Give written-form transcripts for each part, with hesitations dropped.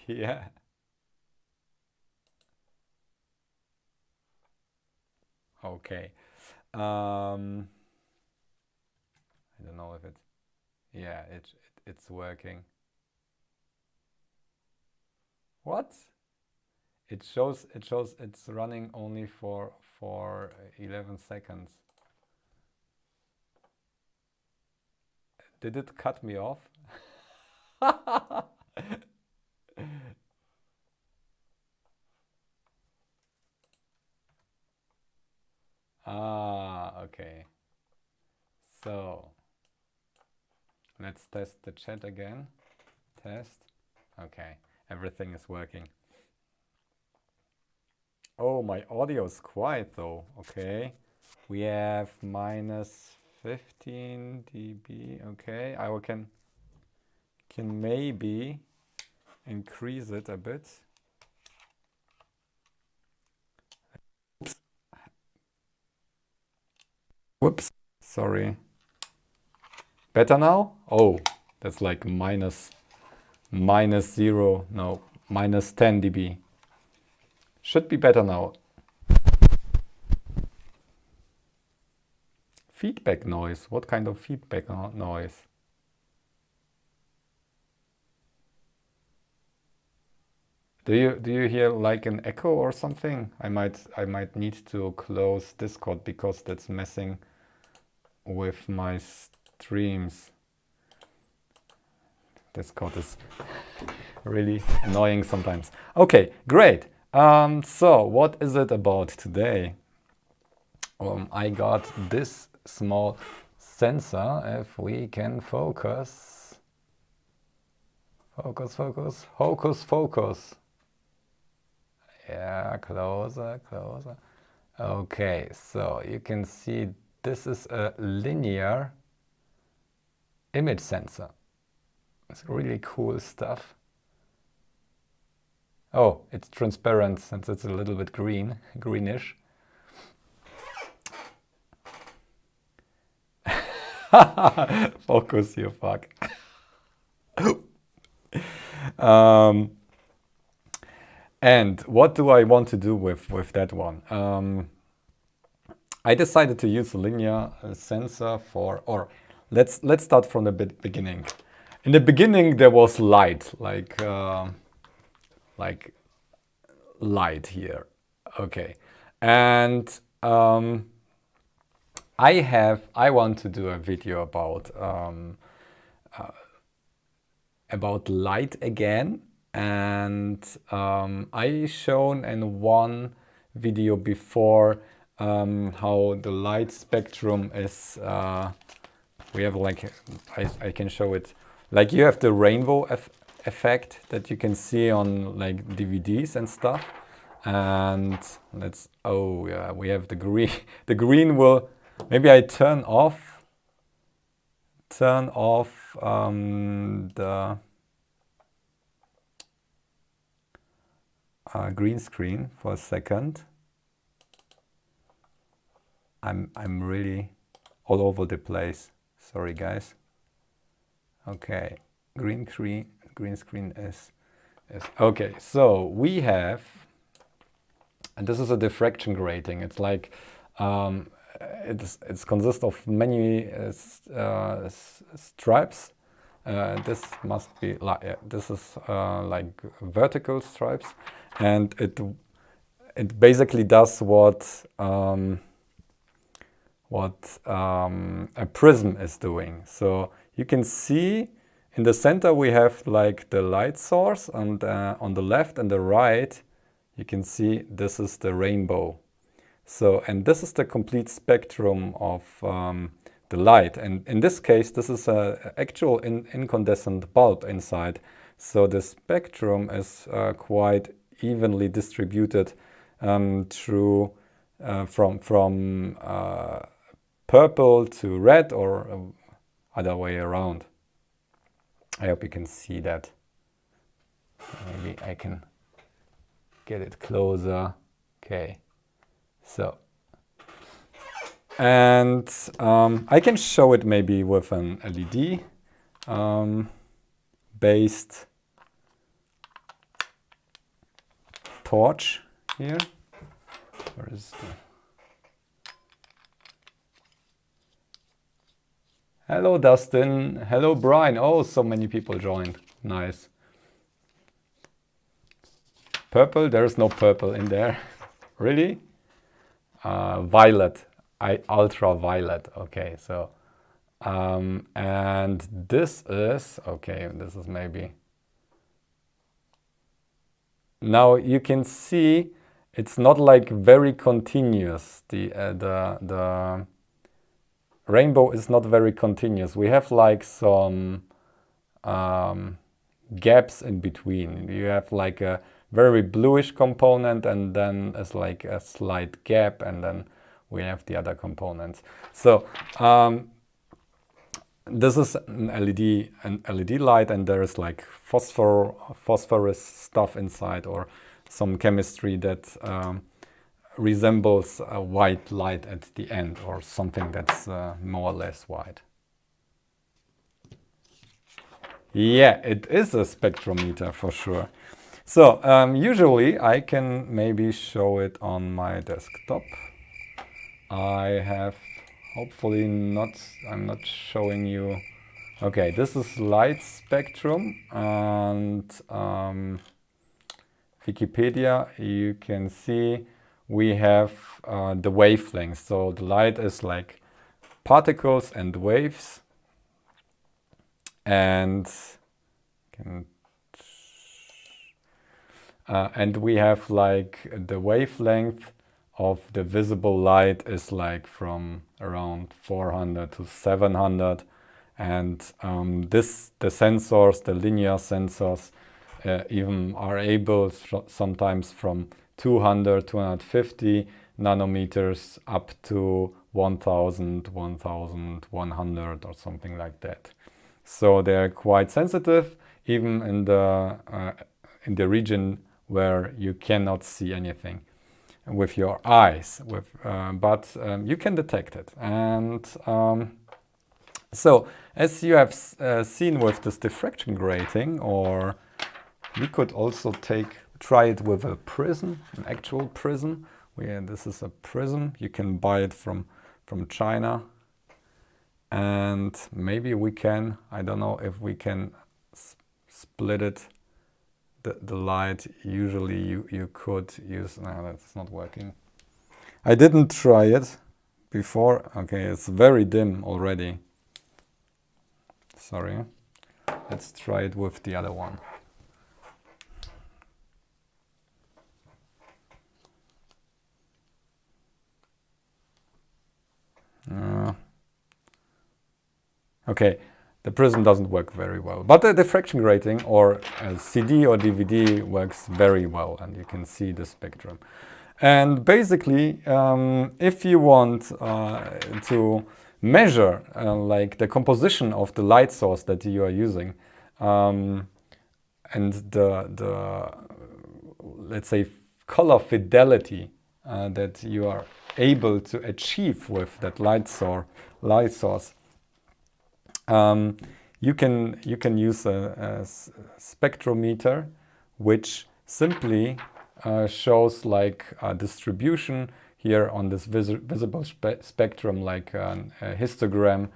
Yeah. Okay. I don't know if it's, yeah, it's working. What? It shows it's running only for 11 seconds. Did it cut me off? Ah, okay. So let's test the chat again. Test. Okay, everything is working. Oh, my audio is quiet though. Okay, we have minus 15 dB. Okay, I can maybe increase it a bit. Oops. Whoops. Sorry. Better now? Oh, that's like minus 0. No, minus 10 dB. Should be better now. Feedback noise. What kind of feedback noise? Do you hear like an echo or something? I might need to close Discord because that's messing with my streams. Discord is really annoying sometimes. Okay, great. So what is it about today? I got this small sensor. If we can focus. Focus. Yeah, closer. Okay, so you can see this is a linear image sensor. It's really cool stuff. Oh, it's transparent since it's a little bit greenish. Focus, you fuck. And what do I want to do with that one? I decided to use a linear sensor for, or let's start from the beginning. In the beginning, there was light, like light here. Okay, and I want to do a video about light again, and I shown in one video before how the light spectrum is. We have like I can show it. Like you have the rainbow effect that you can see on like DVDs and stuff. And let's, oh yeah, we have the green. The green will, maybe I turn off the green screen for a second. I'm really all over the place. Sorry guys. Okay, green screen is okay. So we have, and this is a diffraction grating. It's like it consists of many stripes. This must be like, this is like vertical stripes, and it basically does what a prism is doing. So you can see in the center we have like the light source, and on the left and the right you can see this is the rainbow. So, and this is the complete spectrum of the light. And in this case, this is an actual incandescent bulb inside. So the spectrum is quite evenly distributed through from purple to red, or other way around. I hope you can see that. Maybe I can get it closer. Okay. So, and I can show it maybe with an LED based torch here. Where is the... Hello, Dustin. Hello, Brian. Oh, so many people joined. Nice. Purple? There's no purple in there. Really? Violet. Ultraviolet. Okay, so... and this is... Okay, this is maybe... Now you can see it's not like very continuous. The rainbow is not very continuous. We have like some gaps in between. You have like a very bluish component, and then it's like a slight gap, and then we have the other components. So this is an LED light, and there is like phosphorus stuff inside, or some chemistry that resembles a white light at the end, or something that's more or less white. Yeah, it is a spectrometer for sure. So usually I can maybe show it on my desktop. I have hopefully not, I'm not showing you. Okay, this is light spectrum, and Wikipedia, you can see we have the wavelength. So the light is like particles and waves, and we have like the wavelength of the visible light is like from around 400 to 700, and the sensors, the linear sensors, even are able sometimes from 200, 250 nanometers up to 1000, 1100 or something like that. So they're quite sensitive, even in the region where you cannot see anything with your eyes, but you can detect it. And so, as you have seen with this diffraction grating, or we could also try it with a prism, an actual prism. This is a prism. You can buy it from China, and maybe we can. I don't know if we can split it. The light, usually you could use... No, that's not working. I didn't try it before. Okay, it's very dim already. Sorry. Let's try it with the other one. Okay. The prism doesn't work very well, but the diffraction grating or a CD or DVD works very well, and you can see the spectrum. And basically, if you want to measure like the composition of the light source that you are using, and the let's say color fidelity that you are able to achieve with that light source. You can use a spectrometer, which simply shows like a distribution here on this visible spectrum, like a histogram,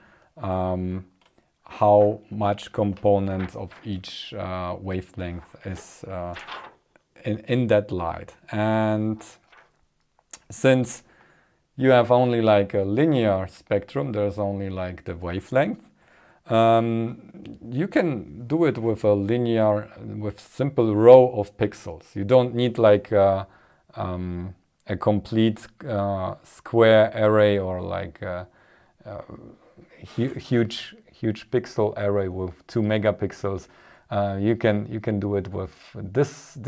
how much component of each wavelength is in that light. And since you have only like a linear spectrum, there's only like the wavelength. You can do it with with simple row of pixels. You don't need like a complete square array, or like a huge pixel array with 2 megapixels. You can do it with this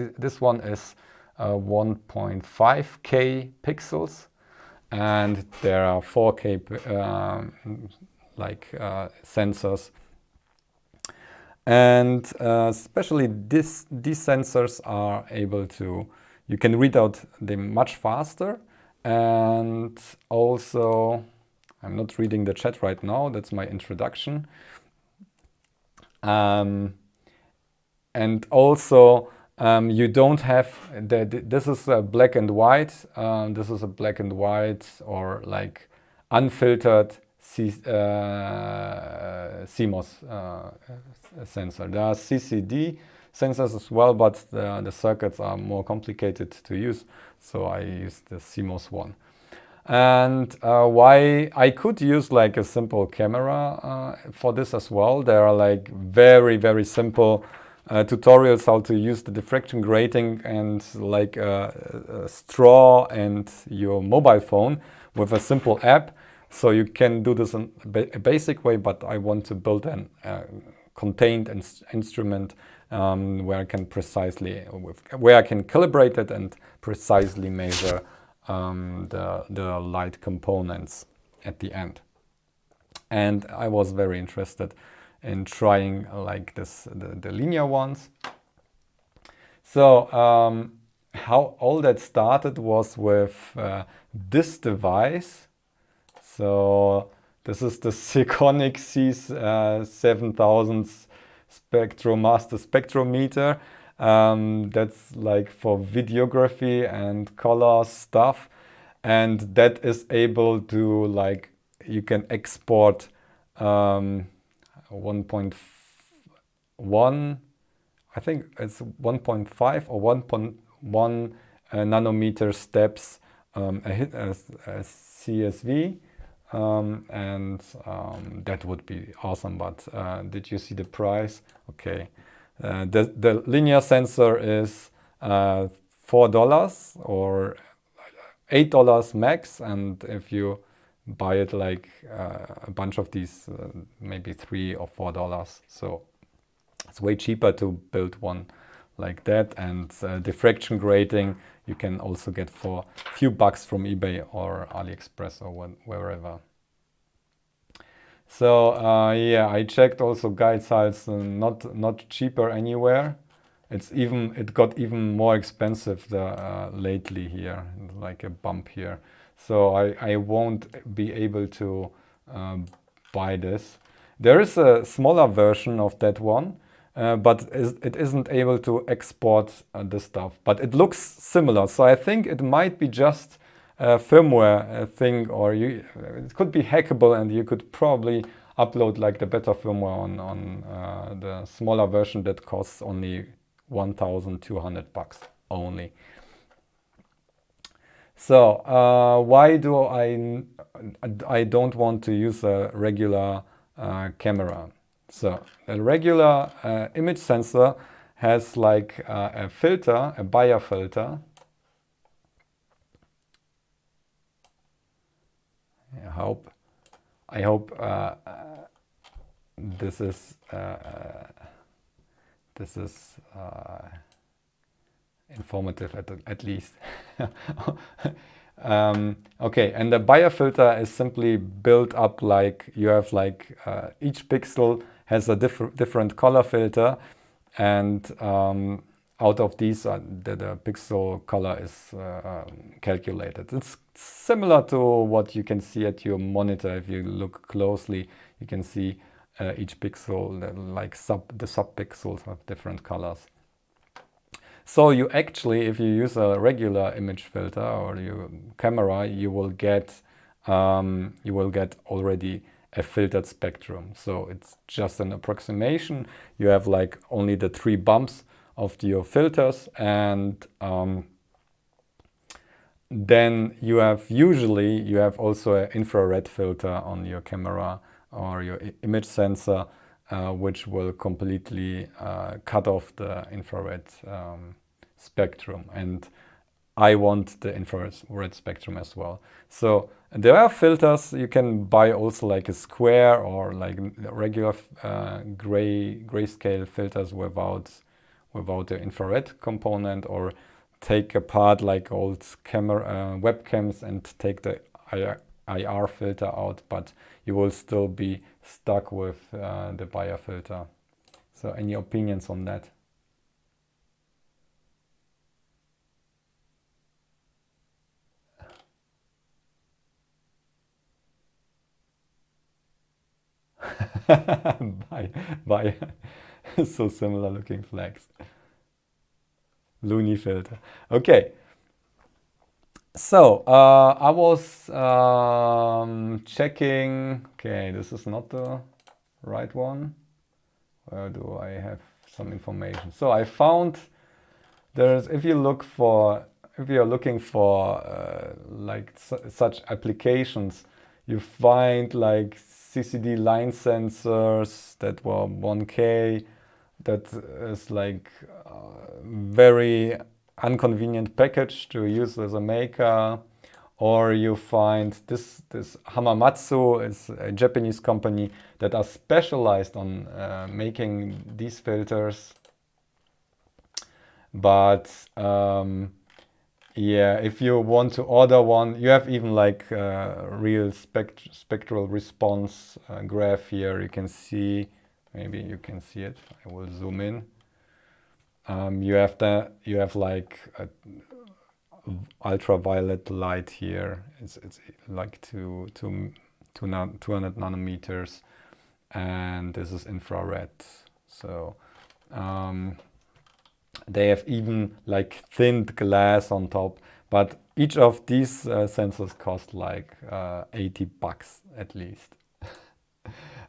one is 1.5K pixels, and there are 4K sensors, and especially these sensors are able to, you can read out them much faster. And also, I'm not reading the chat right now, that's my introduction. And also you don't have this is a black and white. This is a black and white or like unfiltered CMOS sensor. There are CCD sensors as well, but the circuits are more complicated to use, so I use the CMOS one. And why I could use like a simple camera for this as well. There are like very simple tutorials how to use the diffraction grating and like a straw and your mobile phone with a simple app. So you can do this in a basic way, but I want to build an contained instrument where I can calibrate it and precisely measure the light components at the end. And I was very interested in trying like this, the linear ones. So how all that started was with this device. So this is the Seconic C7000 Spectromaster spectrometer. That's like for videography and color stuff, and that is able to like you can export 1.1, I think it's 1.5 or 1.1 nanometer steps a CSV, and that would be awesome. But did you see the price? Okay. The linear sensor is $4 or $8 max, and if you buy it like a bunch of these, maybe $3 or $4. So it's way cheaper to build one like that. And diffraction grating you can also get for a few bucks from eBay or AliExpress or wherever. So yeah, I checked also guide sites, not cheaper anywhere. It got even more expensive lately here, like a bump here. So I won't be able to buy this. There is a smaller version of that one, but it isn't able to export the stuff. But it looks similar, so I think it might be just a firmware thing, or it could be hackable, and you could probably upload like the better firmware on the smaller version that costs only 1,200 bucks only. So why do I don't want to use a regular camera? So a regular image sensor has like a filter, a Bayer filter. I hope this is informative at least. Okay, and the Bayer filter is simply built up like you have like each pixel has a different color filter, and out of these the pixel color is calculated. It's similar to what you can see at your monitor. If you look closely, you can see each pixel, like the sub-pixels have different colors. So you actually, if you use a regular image filter or your camera, you will get already a filtered spectrum. So it's just an approximation. You have like only the 3 bumps of your filters, and then you have also an infrared filter on your camera or your image sensor, which will completely cut off the infrared spectrum. And I want the infrared spectrum as well. So there are filters you can buy also, like a square or like regular grayscale filters without the infrared component, or take apart like old camera webcams and take the IR filter out, but you will still be stuck with the Bayer filter. So any opinions on that? Bye. So similar looking flags. Looney filter. Okay. So I was checking. Okay, this is not the right one. Where do I have some information? So I found there's, if you're looking for like such applications, you find like CCD line sensors that were 1K. That is like very inconvenient package to use as a maker. Or you find this Hamamatsu is a Japanese company that are specialized on making these filters. But yeah, if you want to order one, you have even like real spectral response graph here. You can see, maybe you can see it. I will zoom in. You have like a ultraviolet light here. It's like 200 nanometers, and this is infrared. So they have even like thinned glass on top, but each of these sensors cost like $80 at least.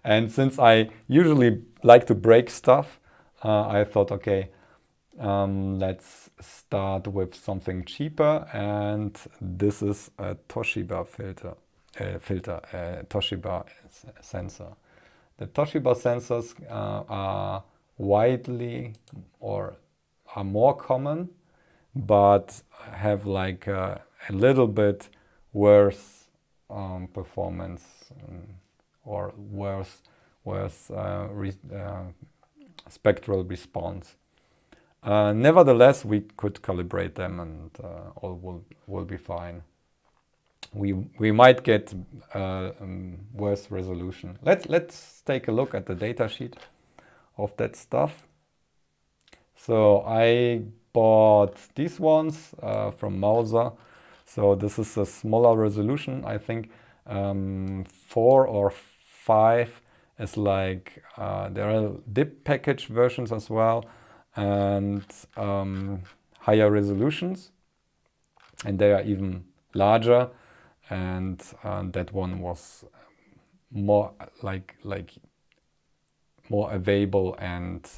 And since I usually like to break stuff, I thought, okay, let's start with something cheaper, and this is a Toshiba Toshiba sensor. The Toshiba sensors are widely or are more common, but have like a little bit worse performance or worse spectral response. Nevertheless, we could calibrate them, and all will be fine. We might get worse resolution. Let's take a look at the data sheet of that stuff. So I bought these ones from Mauser. So this is a smaller resolution. I think 4 or 5 is like there are DIP package versions as well, and higher resolutions, and they are even larger. And that one was more like more available and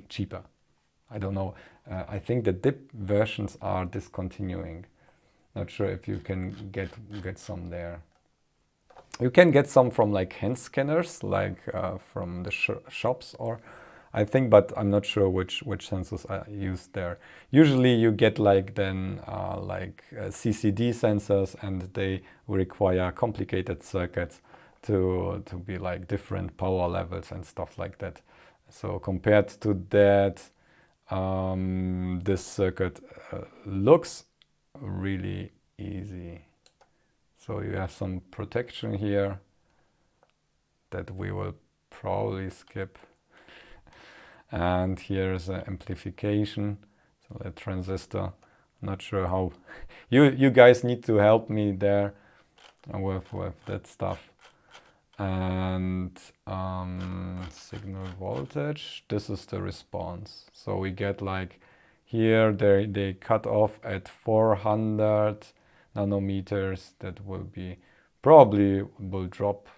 cheaper. I don't know. I think the DIP versions are discontinuing. Not sure if you can get some there. You can get some from like hand scanners, like from the shops, or I think, but I'm not sure which sensors are used there. Usually you get like then CCD sensors, and they require complicated circuits to be like different power levels and stuff like that. So compared to that, this circuit looks really easy. So you have some protection here that we will probably skip. And here's an amplification. So the transistor, not sure how, you guys need to help me there with that stuff. And signal voltage, this is the response. So we get like, here they cut off at 400 nanometers. That will be, probably will drop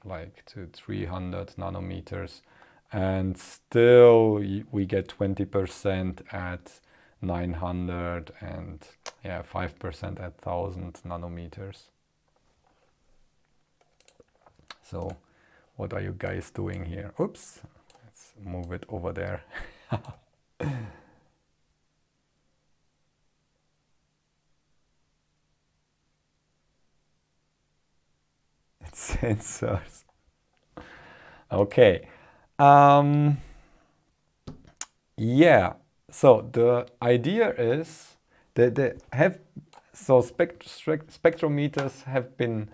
like to 300 nanometers. And still we get 20% at 900 and 5% at 1000 nanometers. So what are you guys doing here? Oops, let's move it over there. It's sensors. Okay. Yeah, so the idea is that spectrometers have been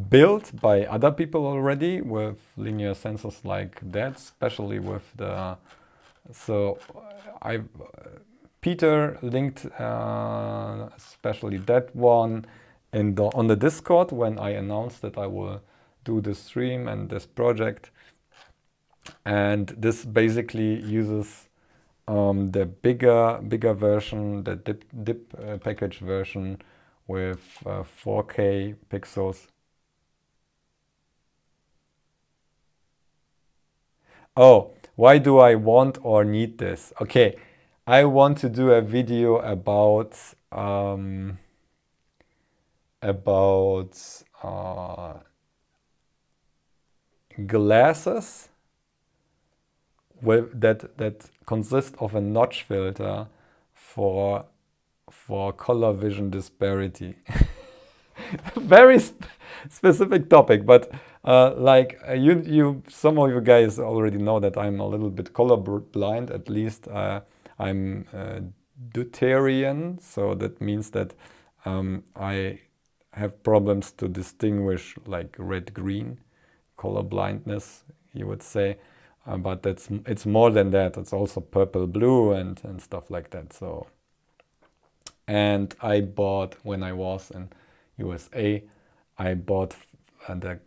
built by other people already with linear sensors like that, especially with the, so Peter linked especially that one on the Discord when I announced that I will do this stream and this project. And this basically uses the bigger version, the dip package version with 4K pixels. Oh, why do I want or need this? Okay, I want to do a video about glasses that consist of a notch filter for color vision disparity. Very specific topic, but some of you guys already know that I'm a little bit color blind. At least I'm deuterian, so that means that I have problems to distinguish like red-green color blindness, you would say. But it's more than that. It's also purple-blue and stuff like that. So, and I bought, when I was in USA, I bought the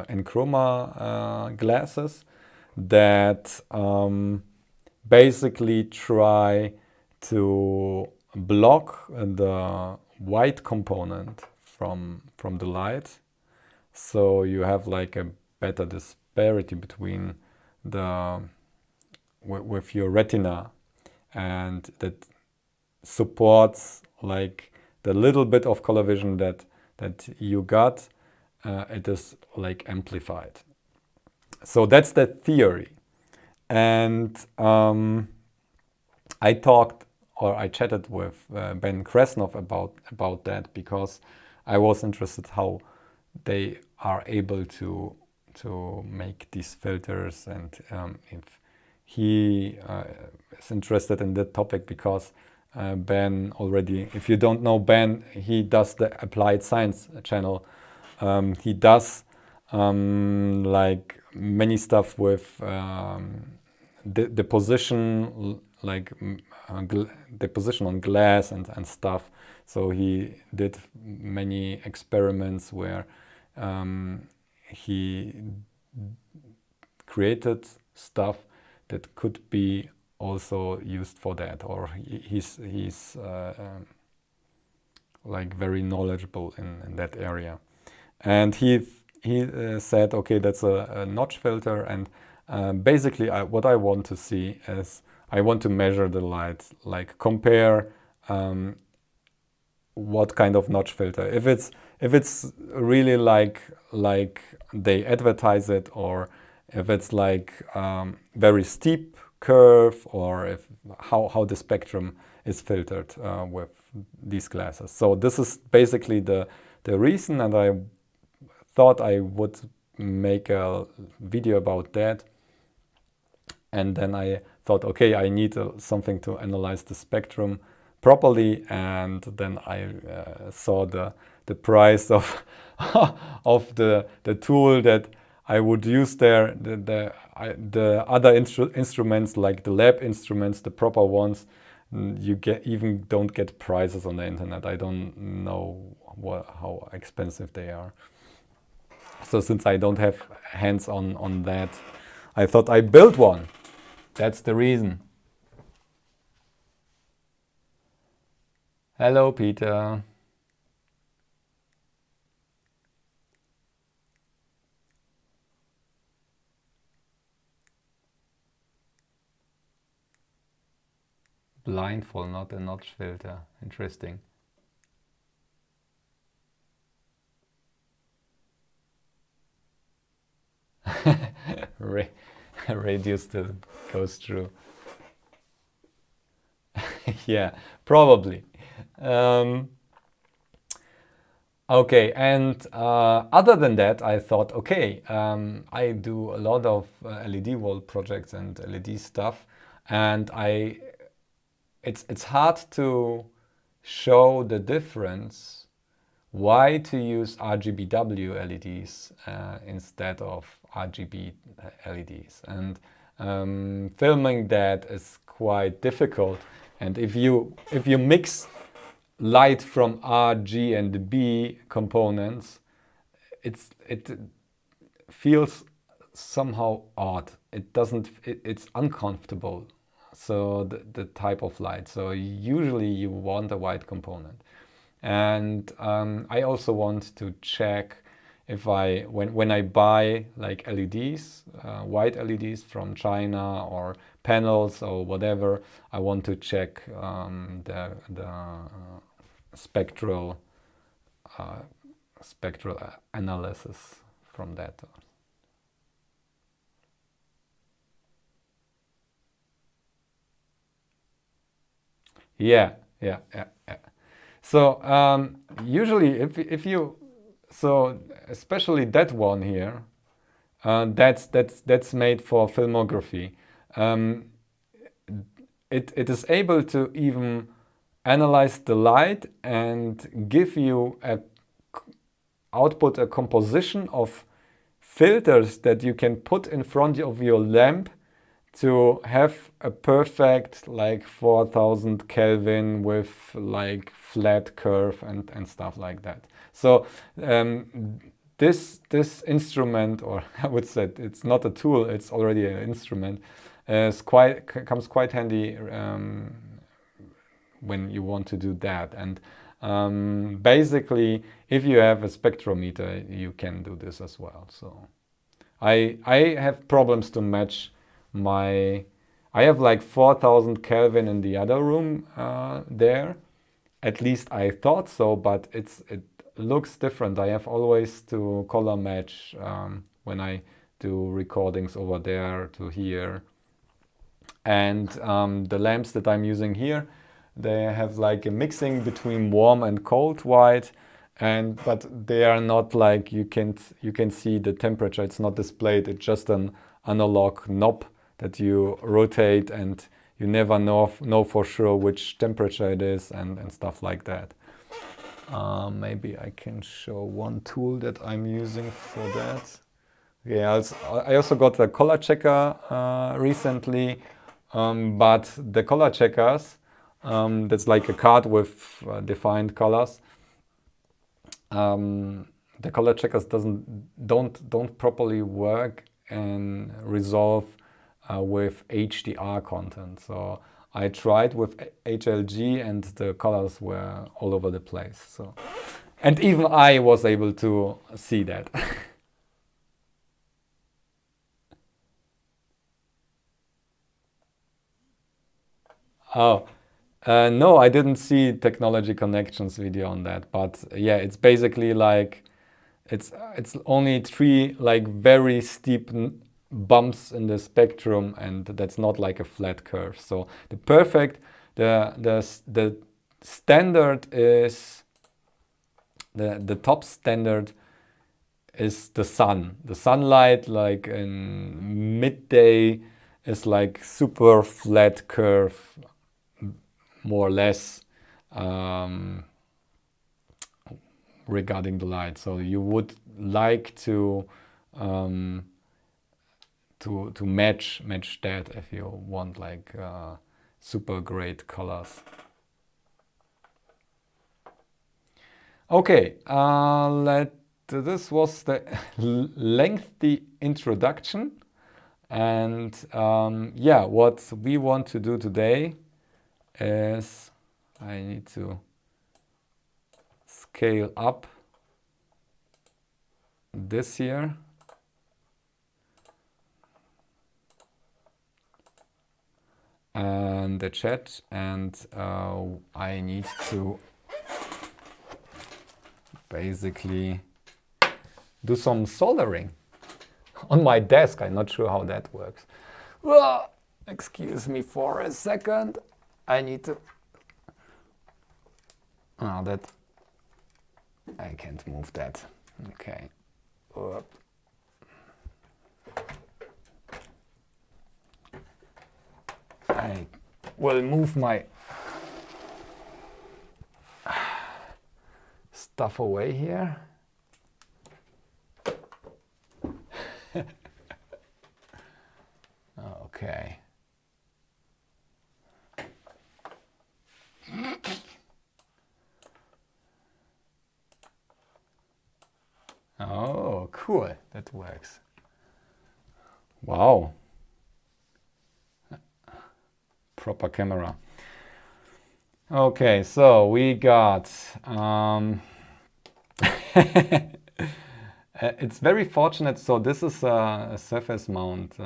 Enchroma glasses that basically try to block the white component from the light, so you have like a better disparity between with your retina, and that supports like the little bit of color vision that you got. It is like amplified. So that's the theory. And I chatted with Ben Kresnov about that, because I was interested how they are able to make these filters, and if he is interested in that topic, because Ben already, if you don't know Ben, he does the Applied Science channel. He does like many stuff with the position, like the position on glass and stuff. So he did many experiments where he created stuff that could be also used for that, or he's like very knowledgeable in that area. And he said, okay, that's a notch filter, and basically what I want to see is I want to measure the light, like compare what kind of notch filter. If it's really like they advertise it, or if it's like very steep curve, or if how the spectrum is filtered with these glasses. So this is basically the reason, and I thought I would make a video about that. And then I thought, okay, I need something to analyze the spectrum properly, and then I saw the price of of the tool that I would use there. The other instruments, like the lab instruments, the proper ones, you don't get prices on the internet. I don't know how expensive they are. So since I don't have hands on that, I thought I built one. That's the reason. Hello, Peter. Blindfold, not a notch filter. Interesting. Radio still goes through. Yeah, probably. Okay, and other than that, I thought, okay, I do a lot of LED wall projects and LED stuff, and it's hard to show the difference why to use RGBW LEDs instead of RGB LEDs, and filming that is quite difficult. And if you mix light from R, G and B components, it feels somehow odd. It doesn't, it's uncomfortable. So the type of light. So usually you want a white component. And I also want to check if when I buy like LEDs, white LEDs from China or panels or whatever, I want to check the spectral analysis from that. Yeah. So usually if you, so especially that one here, that's made for filmography. It is able to even analyze the light and give you output a composition of filters that you can put in front of your lamp to have a perfect like 4000 Kelvin with like flat curve and stuff like that. So this instrument, or I would say it's not a tool, it's already an instrument, comes quite handy when you want to do that. And basically, if you have a spectrometer, you can do this as well. So I have problems to match I have like 4000 Kelvin in the other room there. At least I thought so, but it looks different. I have always to color match when I do recordings over there to here. And the lamps that I'm using here, they have like a mixing between warm and cold white, but they are not like you can see the temperature. It's not displayed. It's just an analog knob that you rotate, and you never know for sure which temperature it is and stuff like that. Maybe I can show one tool that I'm using for that. Yeah, I also got a color checker recently, but the color checkers, that's like a card with defined colors. The color checkers don't properly work and resolve with HDR content. So I tried with HLG and the colors were all over the place. So, and even I was able to see that. Oh, no, I didn't see Technology Connections video on that, but yeah, it's basically like it's only 3 like very steep bumps in the spectrum, and that's not like a flat curve. So the standard is the top standard is the sun. The sunlight, like in midday, is like super flat curve, more or less, regarding the light. So you would like to match that if you want like super great colors. Okay, this was the lengthy introduction, and yeah, what we want to do today is I need to scale up this here. And the chat, and I need to basically do some soldering on my desk. I'm not sure how that works. Excuse me for a second. I need to... Oh, that... I can't move that. Okay. I will move my stuff away here. Okay. Oh, cool. That works. Wow. Proper camera. Okay, so we got it's very fortunate. So this is a surface mount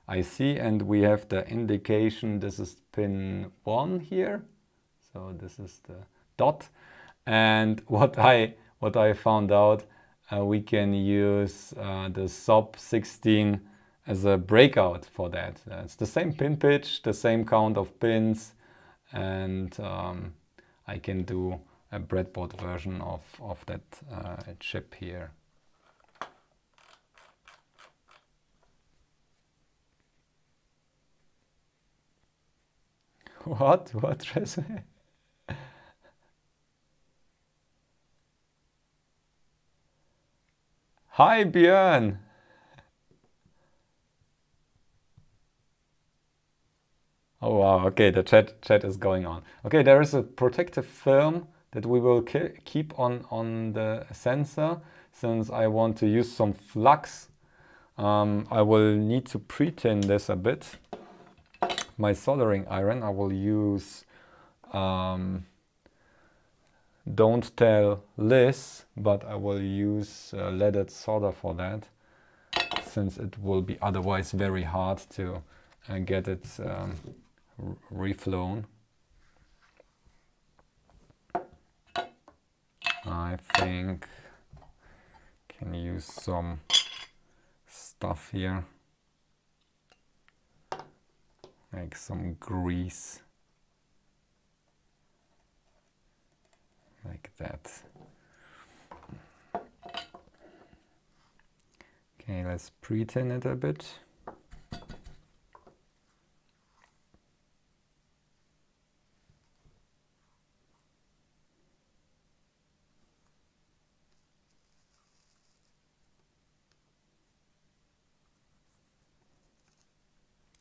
IC, and we have the indication. This is pin 1 here. So this is the dot. And what I found out, we can use the SOP 16 as a breakout for that. It's the same pin pitch, the same count of pins, and I can do a breadboard version of that chip here. What? Hi, Björn. Oh wow, okay, the chat is going on. Okay, there is a protective film that we will keep on the sensor, since I want to use some flux. I will need to pre-tin this a bit. My soldering iron, I will use Don't Tell Liz, but I will use leaded solder for that, since it will be otherwise very hard to get it reflown. I think can use some stuff here, like some grease, like that. Okay, let's pre-tin it a bit.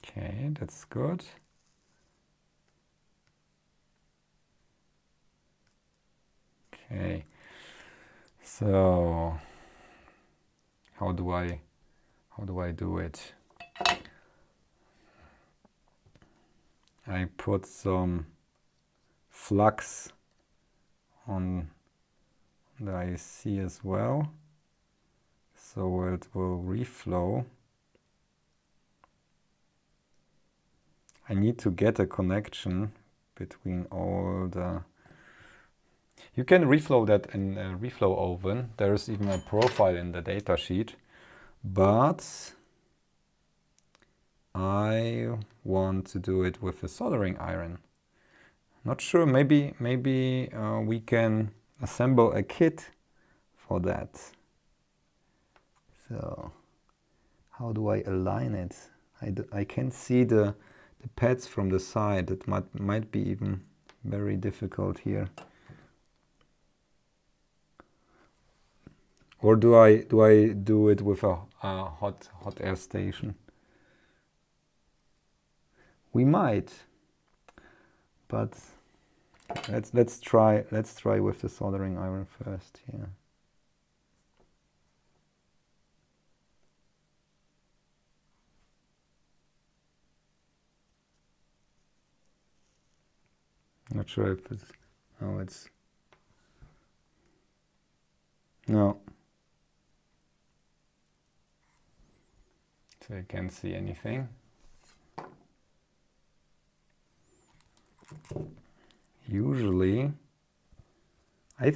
Okay, that's good. Okay, so how do I do it? I put some flux on the IC as well, so it will reflow. I need to get a connection between all the... You can reflow that in a reflow oven. There is even a profile in the datasheet, but I want to do it with a soldering iron. Not sure, maybe we can assemble a kit for that. So how do I align it? I can see the pads from the side. It might be even very difficult here. Or do I do it with a hot air station? We might, but let's try with the soldering iron first here. Not sure if it's... Oh, it's... No. So you can't see anything. Usually, I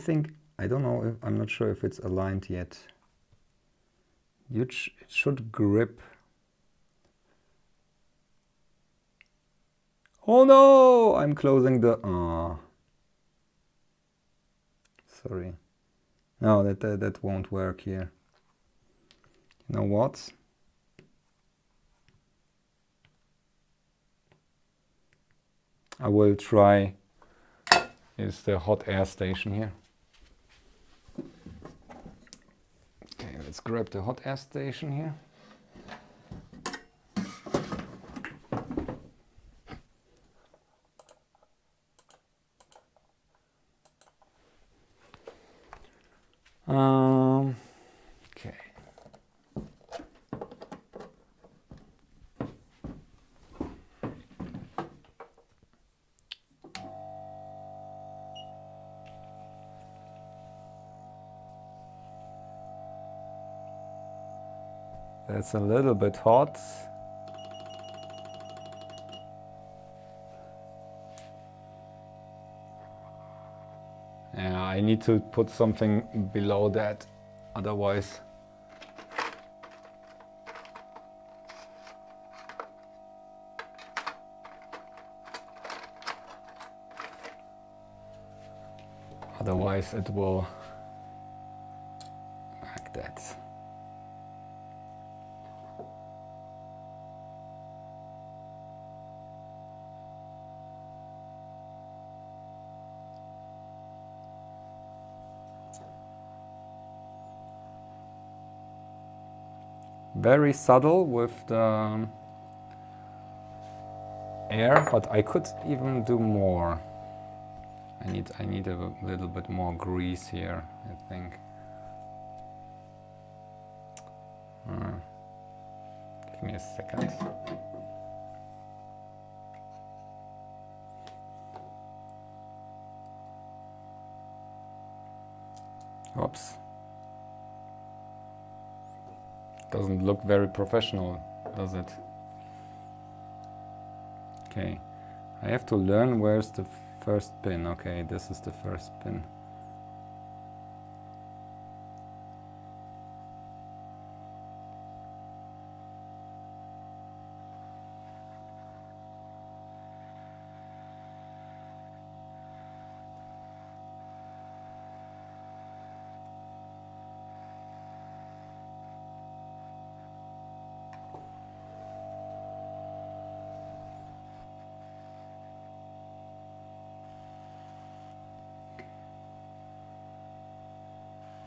don't know, I'm not sure if it's aligned yet. It should grip. Oh no! I'm closing the... Sorry. No, that won't work here. You know what? I will try is the hot air station here. Okay, let's grab the hot air station here. Okay. That's a little bit hot. Yeah, I need to put something below that, otherwise it will like that. Very subtle with the air, but I could even do more. I need a little bit more grease here, I think. Give me a second. Oops. Doesn't look very professional, does it? Okay, I have to learn where's the first pin. Okay, this is the first pin.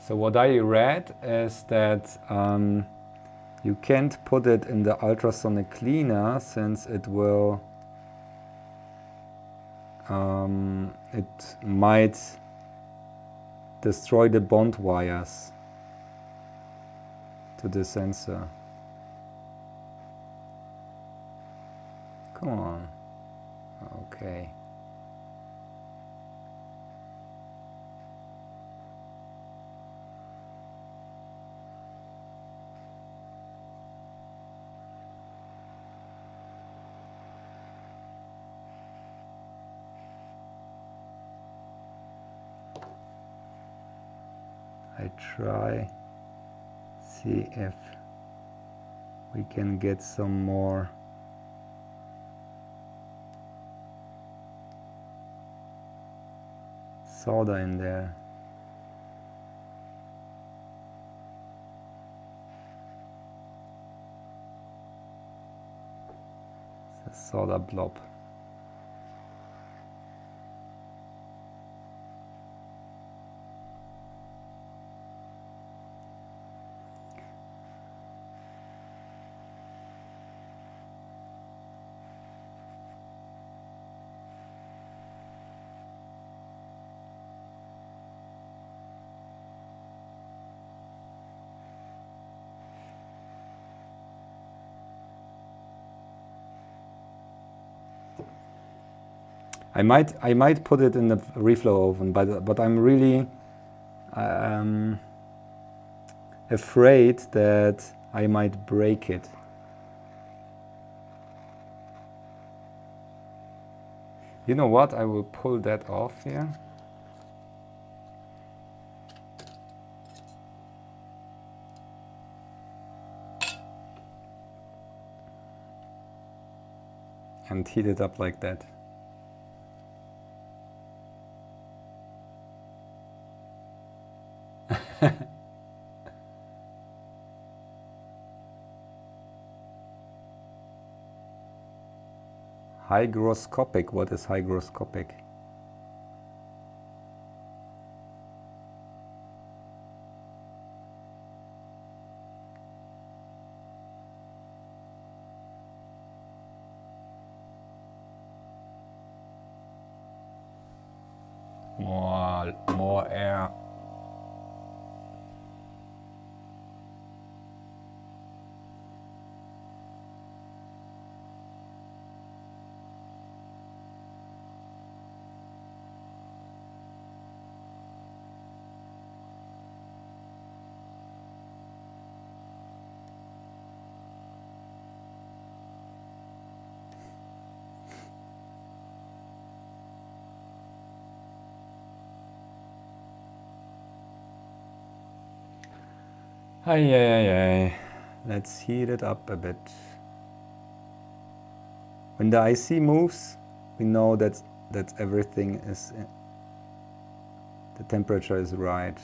So what I read is that you can't put it in the ultrasonic cleaner since it will, it might destroy the bond wires to the sensor. Come on. Okay. I try, see if we can get some more solder in there. It's a solder blob. I might put it in the reflow oven, but I'm really afraid that I might break it. You know what? I will pull that off here. And heat it up like that. Hygroscopic. What is hygroscopic? More air. Ay, ay, ay, ay. Let's heat it up a bit. When the IC moves, we know that everything is, the temperature is right.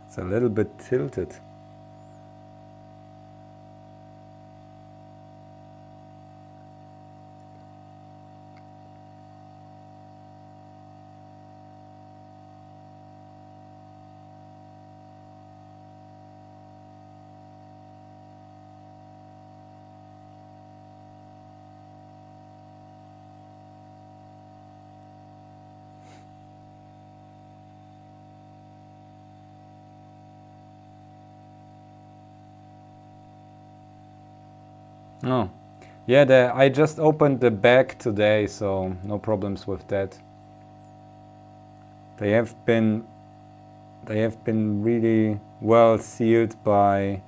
It's a little bit tilted. Oh, yeah, I just opened the bag today, so no problems with that. They have been really well sealed by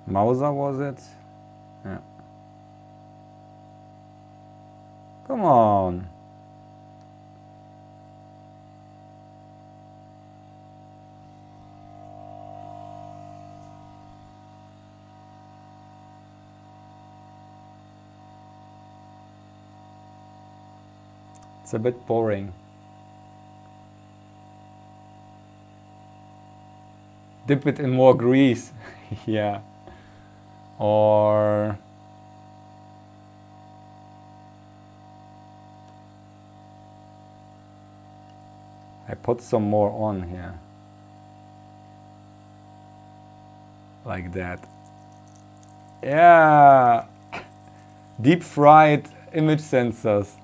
Mauser, was it? Yeah. Come on. It's a bit boring. Dip it in more grease. Yeah. Or I put some more on here. Like that. Yeah. Deep fried image sensors.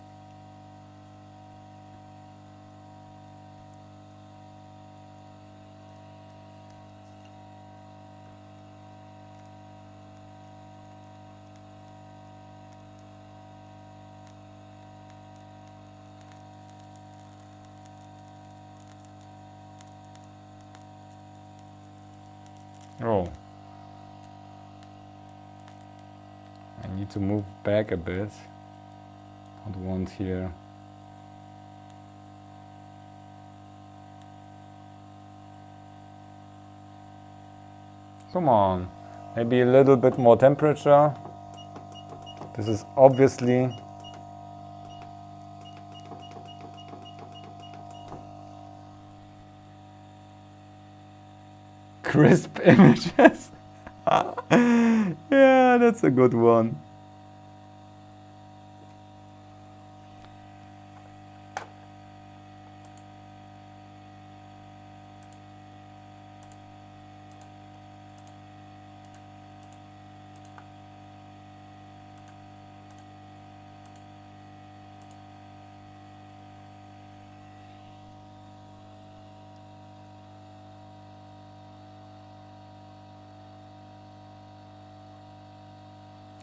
Oh. I need to move back a bit. Don't want here. Come on. Maybe a little bit more temperature. This is obviously crisp images. Yeah, that's a good one.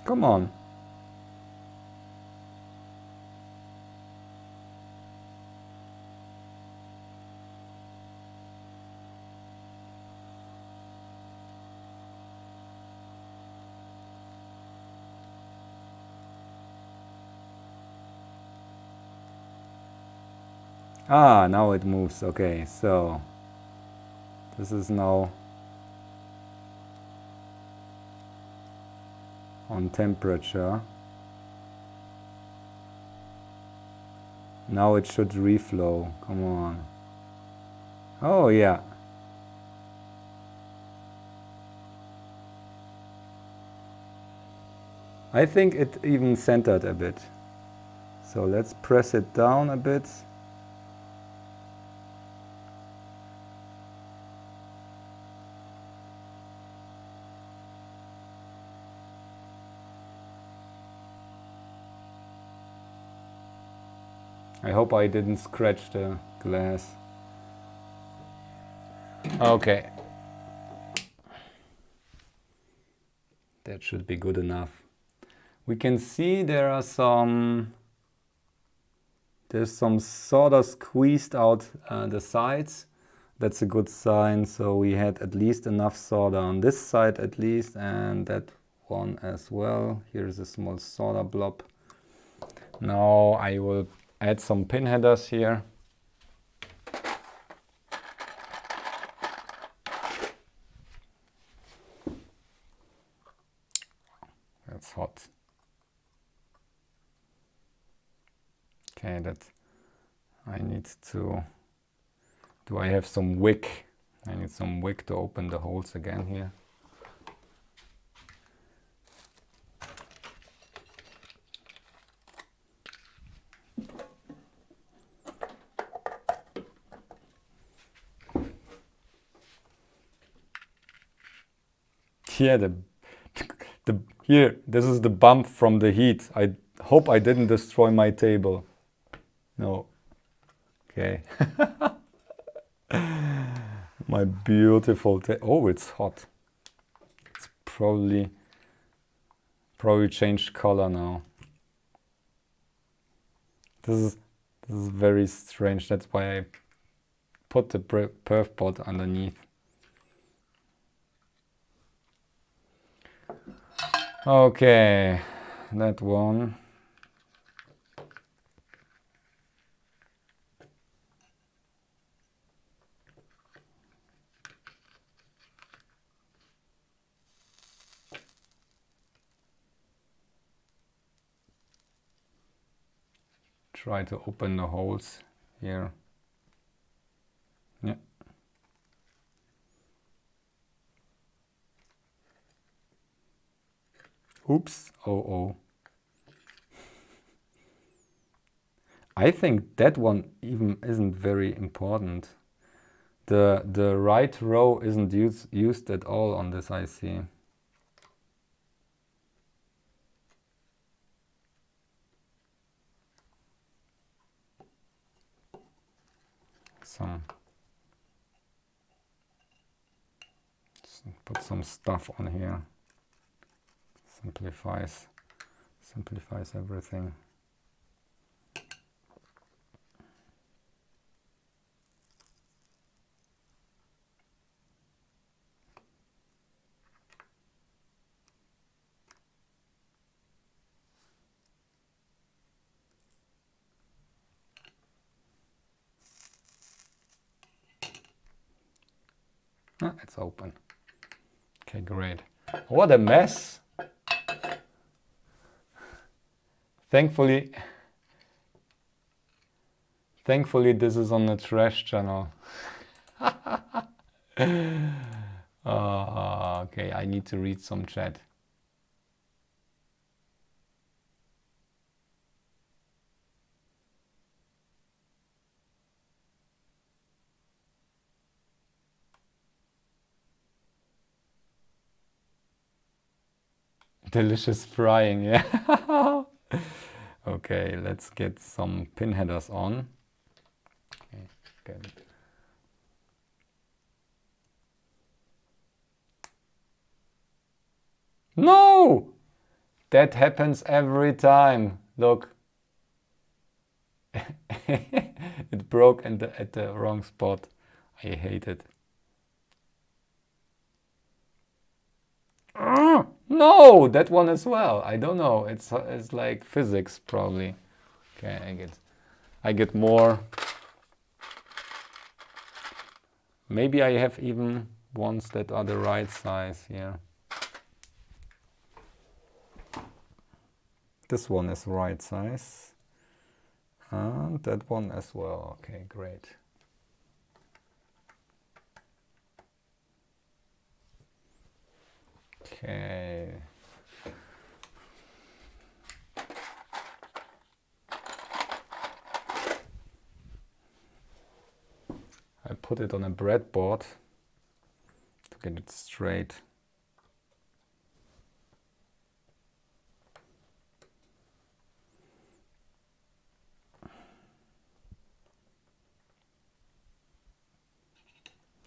Come on. Ah, now it moves. Okay, so this is now on temperature. Now it should reflow. Come on. Oh, yeah. I think it even centered a bit. So let's press it down a bit. I hope I didn't scratch the glass. Okay. That should be good enough. We can see there's some solder squeezed out the sides. That's a good sign. So we had at least enough solder on this side at least, and that one as well. Here's a small solder blob. Now I will add some pin headers here. That's hot. Okay, that I need to... Do I have some wick? I need some wick to open the holes again here. Yeah, here, this is the bump from the heat. I hope I didn't destroy my table. No. Okay. My beautiful oh, it's hot. It's probably changed color now. This is very strange. That's why I put the perf pot underneath. Okay, that one. Try to open the holes here. Yeah. Oops. Oh. I think that one even isn't very important. The right row isn't used at all on this IC. Put some stuff on here. Simplifies everything. It's open. Okay, great. What a mess. Thankfully this is on the trash channel. Okay, I need to read some chat. Delicious frying, yeah. Okay, let's get some pin headers on. Okay, good. No! That happens every time. Look. It broke at the wrong spot. I hate it. No, that one as well. I don't know. It's like physics probably. Okay, I get more. Maybe I have even ones that are the right size here. This one is right size. And that one as well. Okay, great. Okay. I put it on a breadboard to get it straight.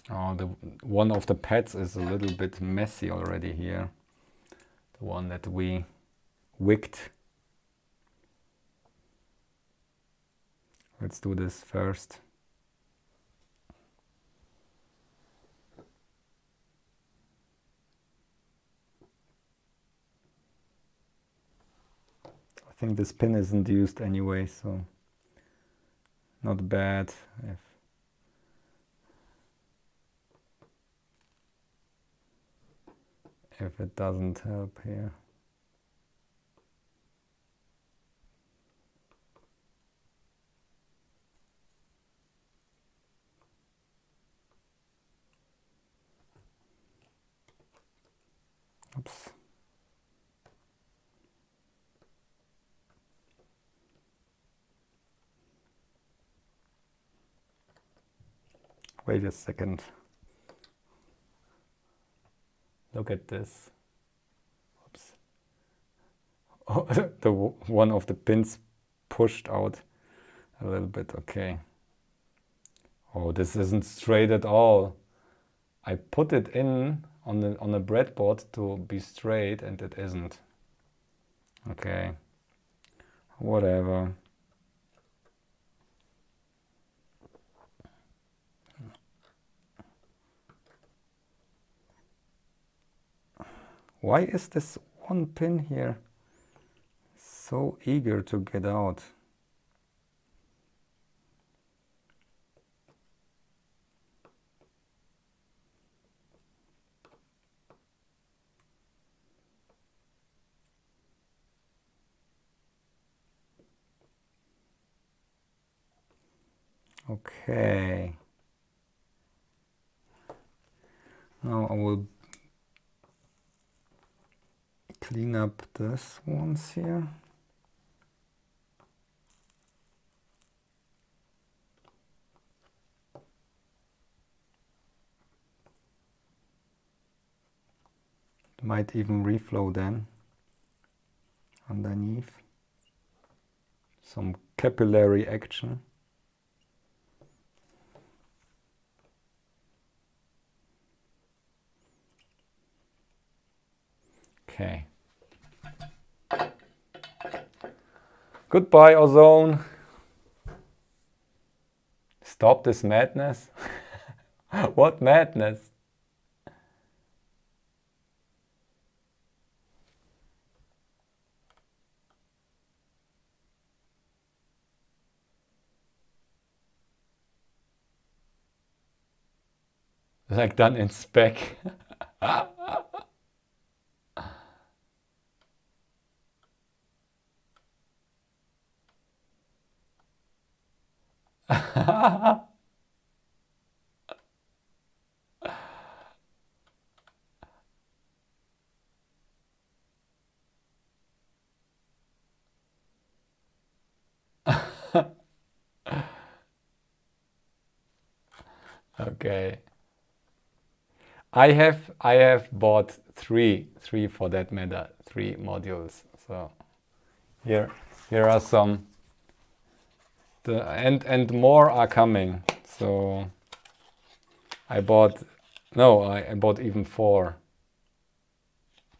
Oh, one of the pads is a little bit messy already here. The one that we wicked. Let's do this first. I think this pin isn't used anyway, so not bad if it doesn't help here. Oops. Wait a second. Look at this. Oops. Oh, the one of the pins pushed out a little bit. Okay. Oh, this isn't straight at all. I put it in on a breadboard to be straight, and it isn't. Okay. Whatever. Why is this one pin here so eager to get out? Okay. Now I will clean up this ones here. Might even reflow then underneath. Some capillary action. Okay. Goodbye, ozone. Stop this madness. What madness? Like done in spec. Okay. I have bought three for that matter, 3 modules. So here are some, and more are coming. So I bought even 4.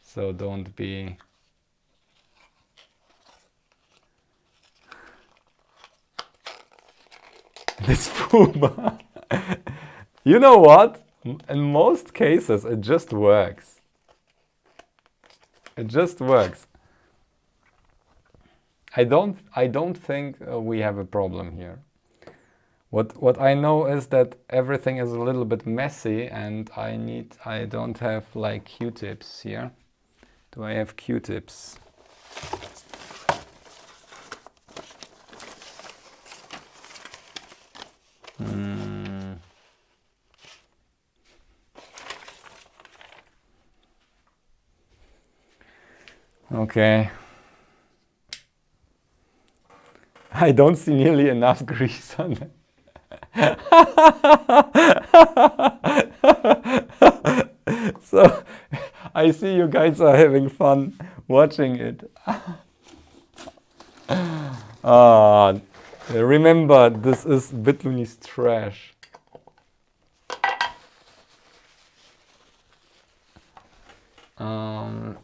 So don't be this FUBA. You know what? In most cases, it just works. It just works. I don't think we have a problem here. What I know is that everything is a little bit messy, and I don't have like Q-tips here. Do I have Q-tips? Okay. I don't see nearly enough grease on it. So I see you guys are having fun watching it. Remember, this is bitluni's trash. I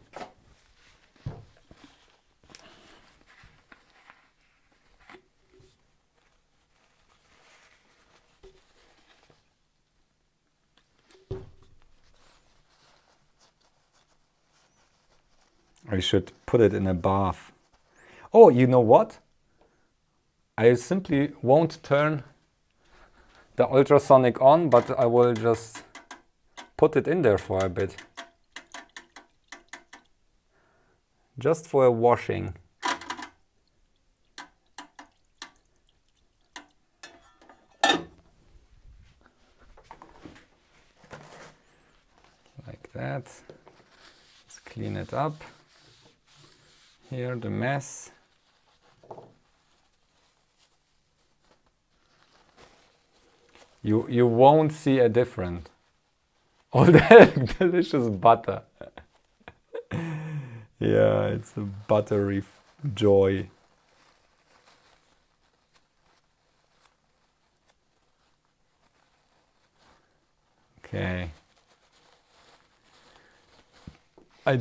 should put it in a bath. Oh, you know what? I simply won't turn the ultrasonic on, but I will just put it in there for a bit. Just for a washing. Like that. Let's clean it up. Here, the mess. You won't see a difference. All that delicious butter. Yeah, it's a buttery joy. Okay. I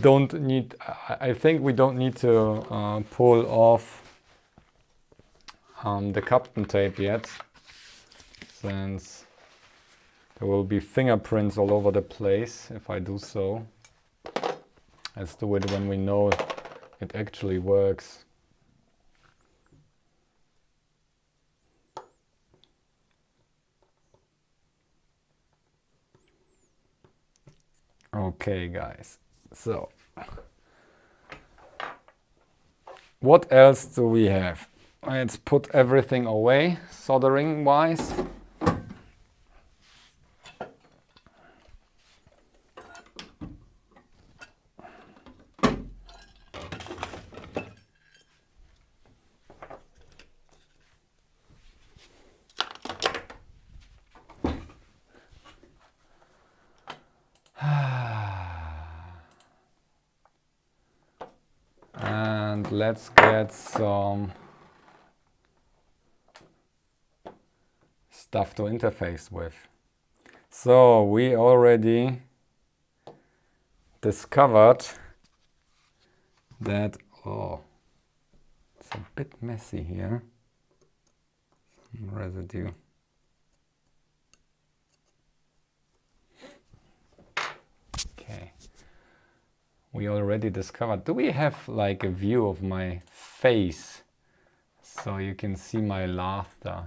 think we don't need to pull off the Kapton tape yet, since there will be fingerprints all over the place if I do so. Let's do it when we know it actually works. Okay, guys, so what else do we have? Let's put everything away, soldering wise. And let's get some stuff to interface with. So we already discovered that, oh, it's a bit messy here, some residue. Okay, we already discovered, do we have like a view of my face so you can see my laughter?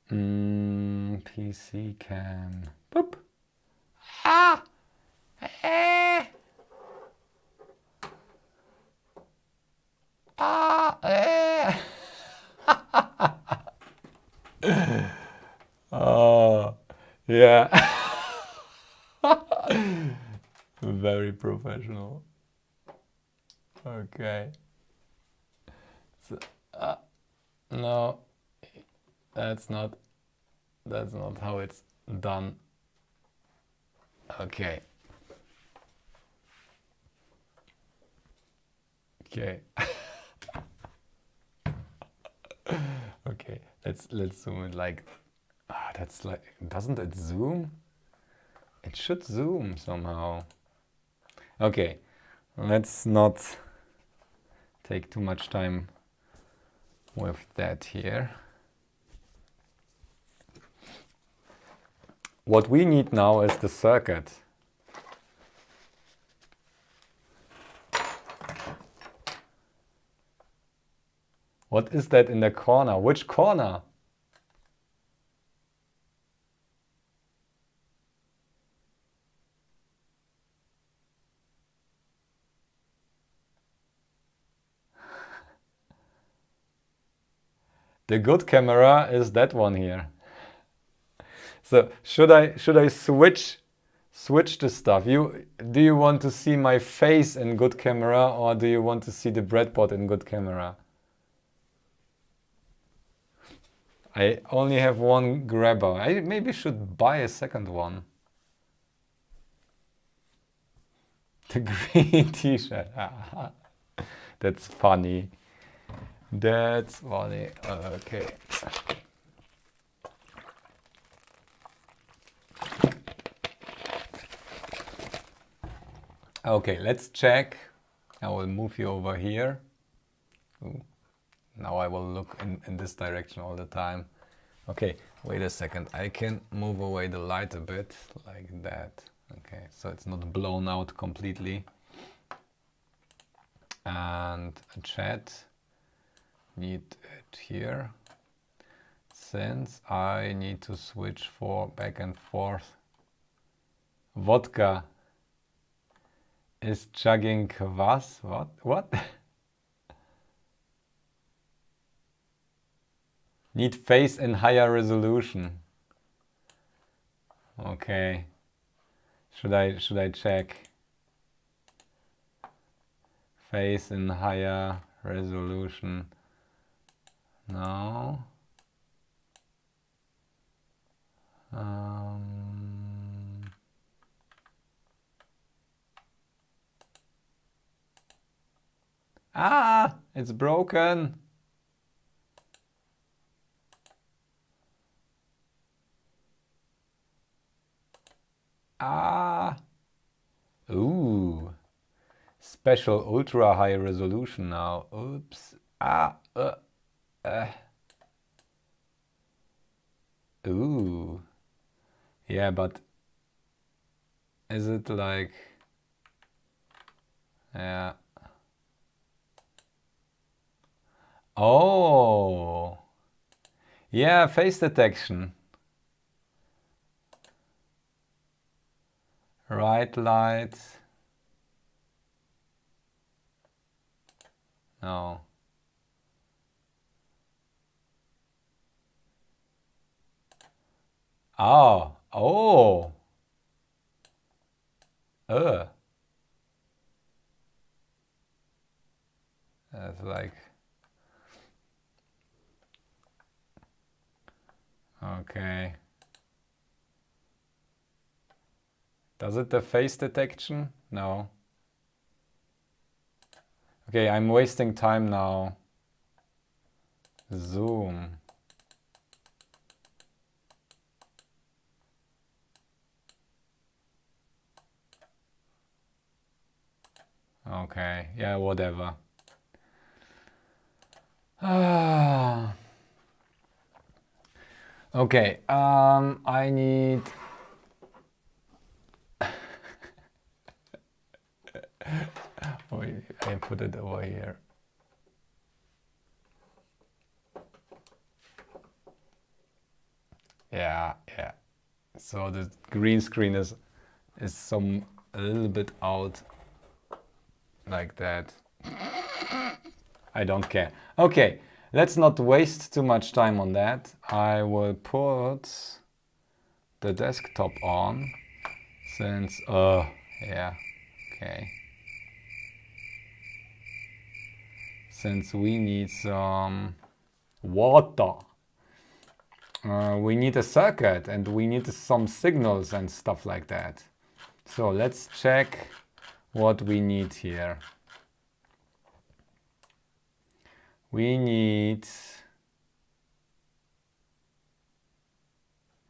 PC cam. Boop. Ah! Eh. Ah! Eh. Oh, yeah. Very professional. Okay. So, no, that's not how it's done. Okay. Okay. Okay. Let's zoom it like. That's like. Doesn't it zoom? It should zoom somehow. Okay. Let's not take too much time with that here. What we need now is the circuit. What is that in the corner? Which corner? The good camera is that one here. So should I switch the stuff? Do you want to see my face in good camera, or do you want to see the breadboard in good camera? I only have one grabber. I maybe should buy a second one. The green t-shirt. That's funny. That's funny. Okay. Okay, let's check. I will move you over here. Ooh. Now I will look in this direction all the time. Okay, wait a second. I can move away the light a bit, like that. Okay, so it's not blown out completely. And chat, need it here. Since I need to switch for back and forth. Vodka is chugging kvass. What? Need face in higher resolution. Okay. Should I check? Face in higher resolution. No. It's broken. Ooh. Special ultra high resolution now. Oops. Ooh. Yeah, but is it like... Yeah. Oh. Yeah, face detection. Right light. No. Oh. Oh. That's like... Okay. Does it the face detection? No. Okay, I'm wasting time now. Zoom. Okay, yeah, whatever. Okay, I need... Wait, I put it over here. Yeah. So the green screen is a little bit out like that. I don't care. Okay, let's not waste too much time on that. I will put the desktop on since, yeah, okay. Since we need some water. We need a circuit and we need some signals and stuff like that. So let's check what we need here. We need...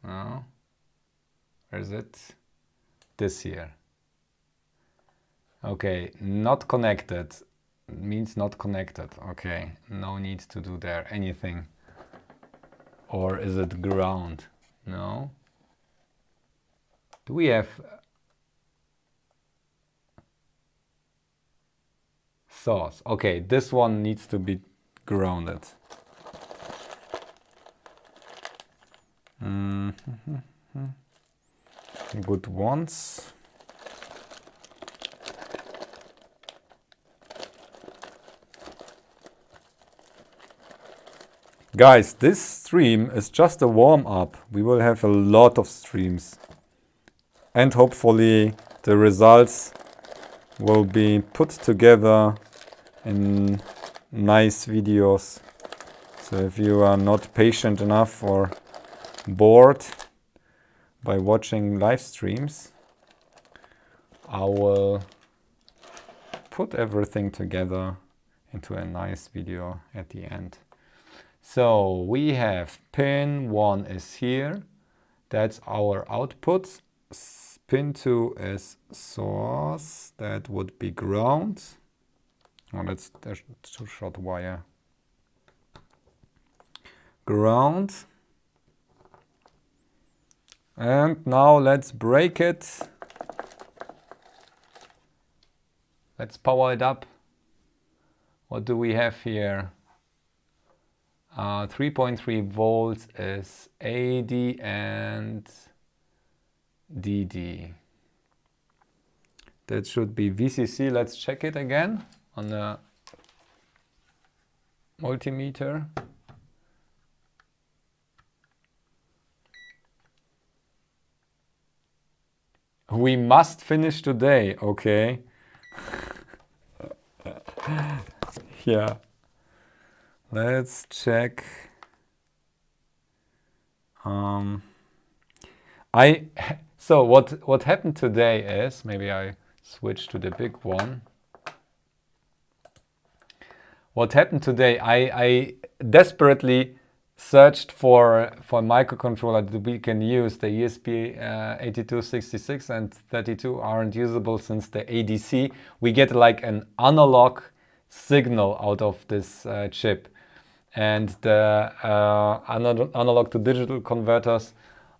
Oh, where is it? This here. Okay, not connected. Means not connected. Okay, no need to do there anything. Or is it ground? No. Do we have source? Okay, this one needs to be grounded. Good once. Guys, this stream is just a warm-up. We will have a lot of streams. And hopefully the results will be put together in nice videos. So if you are not patient enough or bored by watching live streams, I will put everything together into a nice video at the end. So we have pin 1 is here. That's our output. pin 2 is source. That would be ground. Oh, that's too short wire. Ground. And now let's break it. Let's power it up. What do we have here? 3.3 volts is AD and DD. That should be VCC. Let's check it again on the multimeter. We must finish today, okay? Yeah. Let's check. So what happened today is, maybe I switch to the big one. What happened today, I desperately searched for a microcontroller that we can use. The ESP8266 and 32 aren't usable since the ADC. We get like an analog signal out of this chip. And the analog to digital converters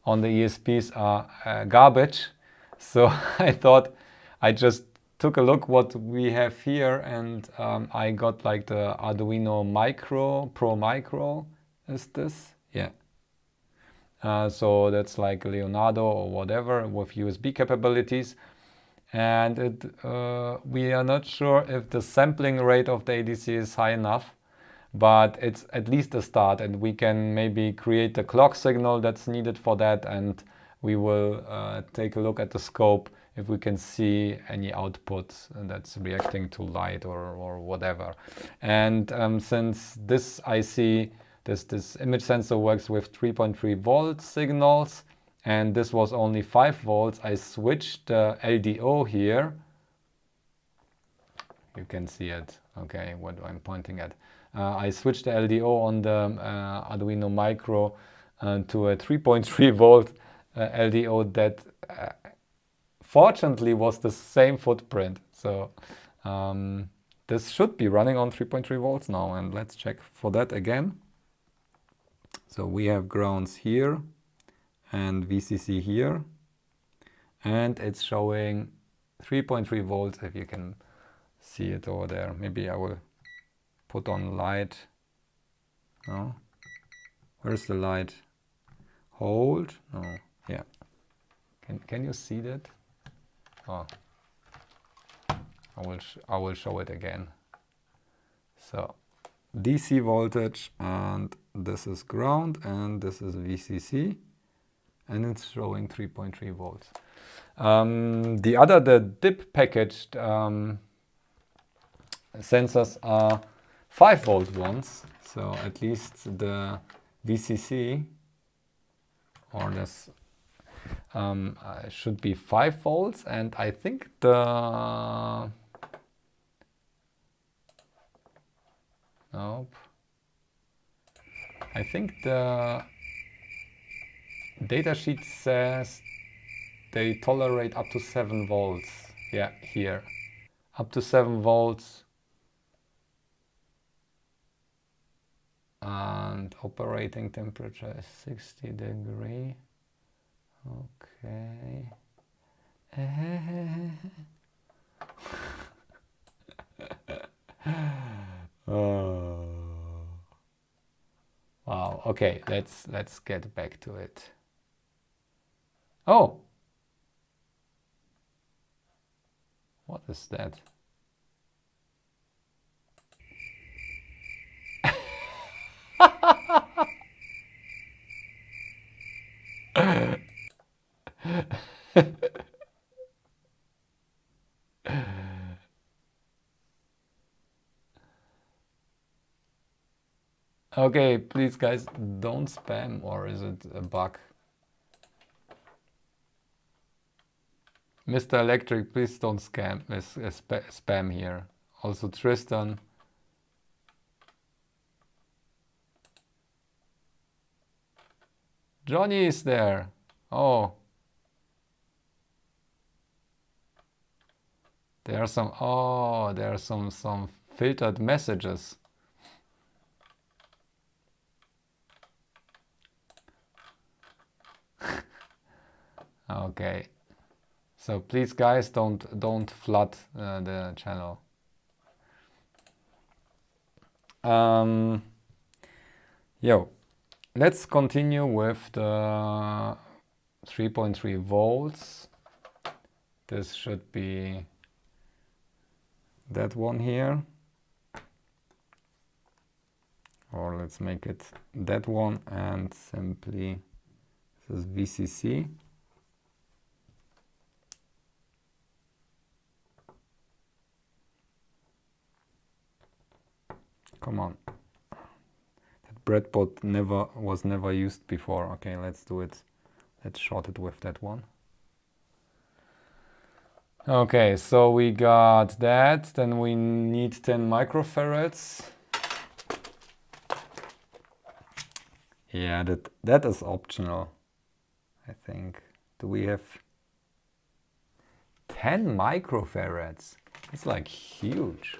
on the ESPs are garbage. So I thought I just took a look what we have here, and I got like the Arduino Pro Micro. Is this? Yeah. So that's like Leonardo or whatever with USB capabilities. And we are not sure if the sampling rate of the ADC is high enough, but it's at least a start, and we can maybe create the clock signal that's needed for that, and we will take a look at the scope if we can see any output that's reacting to light or whatever. And since this IC, this image sensor works with 3.3 volt signals, and this was only 5 volts, I switched the LDO here. You can see it, okay, what I'm pointing at. I switched the LDO on the Arduino Micro to a 3.3 volt LDO that fortunately was the same footprint. So this should be running on 3.3 volts now, and let's check for that again. So we have grounds here and VCC here, and it's showing 3.3 volts if you can see it over there. Maybe I will put on light. No, where's the light? Hold. No, yeah. Can you see that? Oh, I will show it again. So DC voltage, and this is ground, and this is VCC, and it's showing 3.3 volts. The dip packaged sensors are 5 volt ones, so at least the VCC or this should be 5 volts, and I think nope. I think the datasheet says they tolerate up to 7 volts. Yeah, here. Up to 7 volts. And operating temperature is 60 degrees. Okay. Oh. Wow. Okay, let's get back to it. Oh. What is that? Okay, please guys, don't spam, or is it a bug? Mr. Electric, please don't spam here. Also Tristan. Johnny is there. Oh. There are some, oh, there are some filtered messages. Okay. So please guys, don't flood the channel. Yo, let's continue with the 3.3 volts. This should be that one here. Or let's make it that one and simply, this is VCC. Come on. That breadboard was never used before. Okay, let's do it. Let's short it with that one. Okay, so we got that. Then we need 10 microfarads. Yeah, that is optional, I think. Do we have 10 microfarads? It's like huge.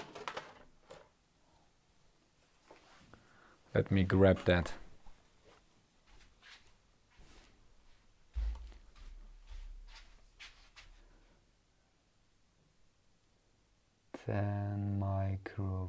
Let me grab that. Ten microfarads.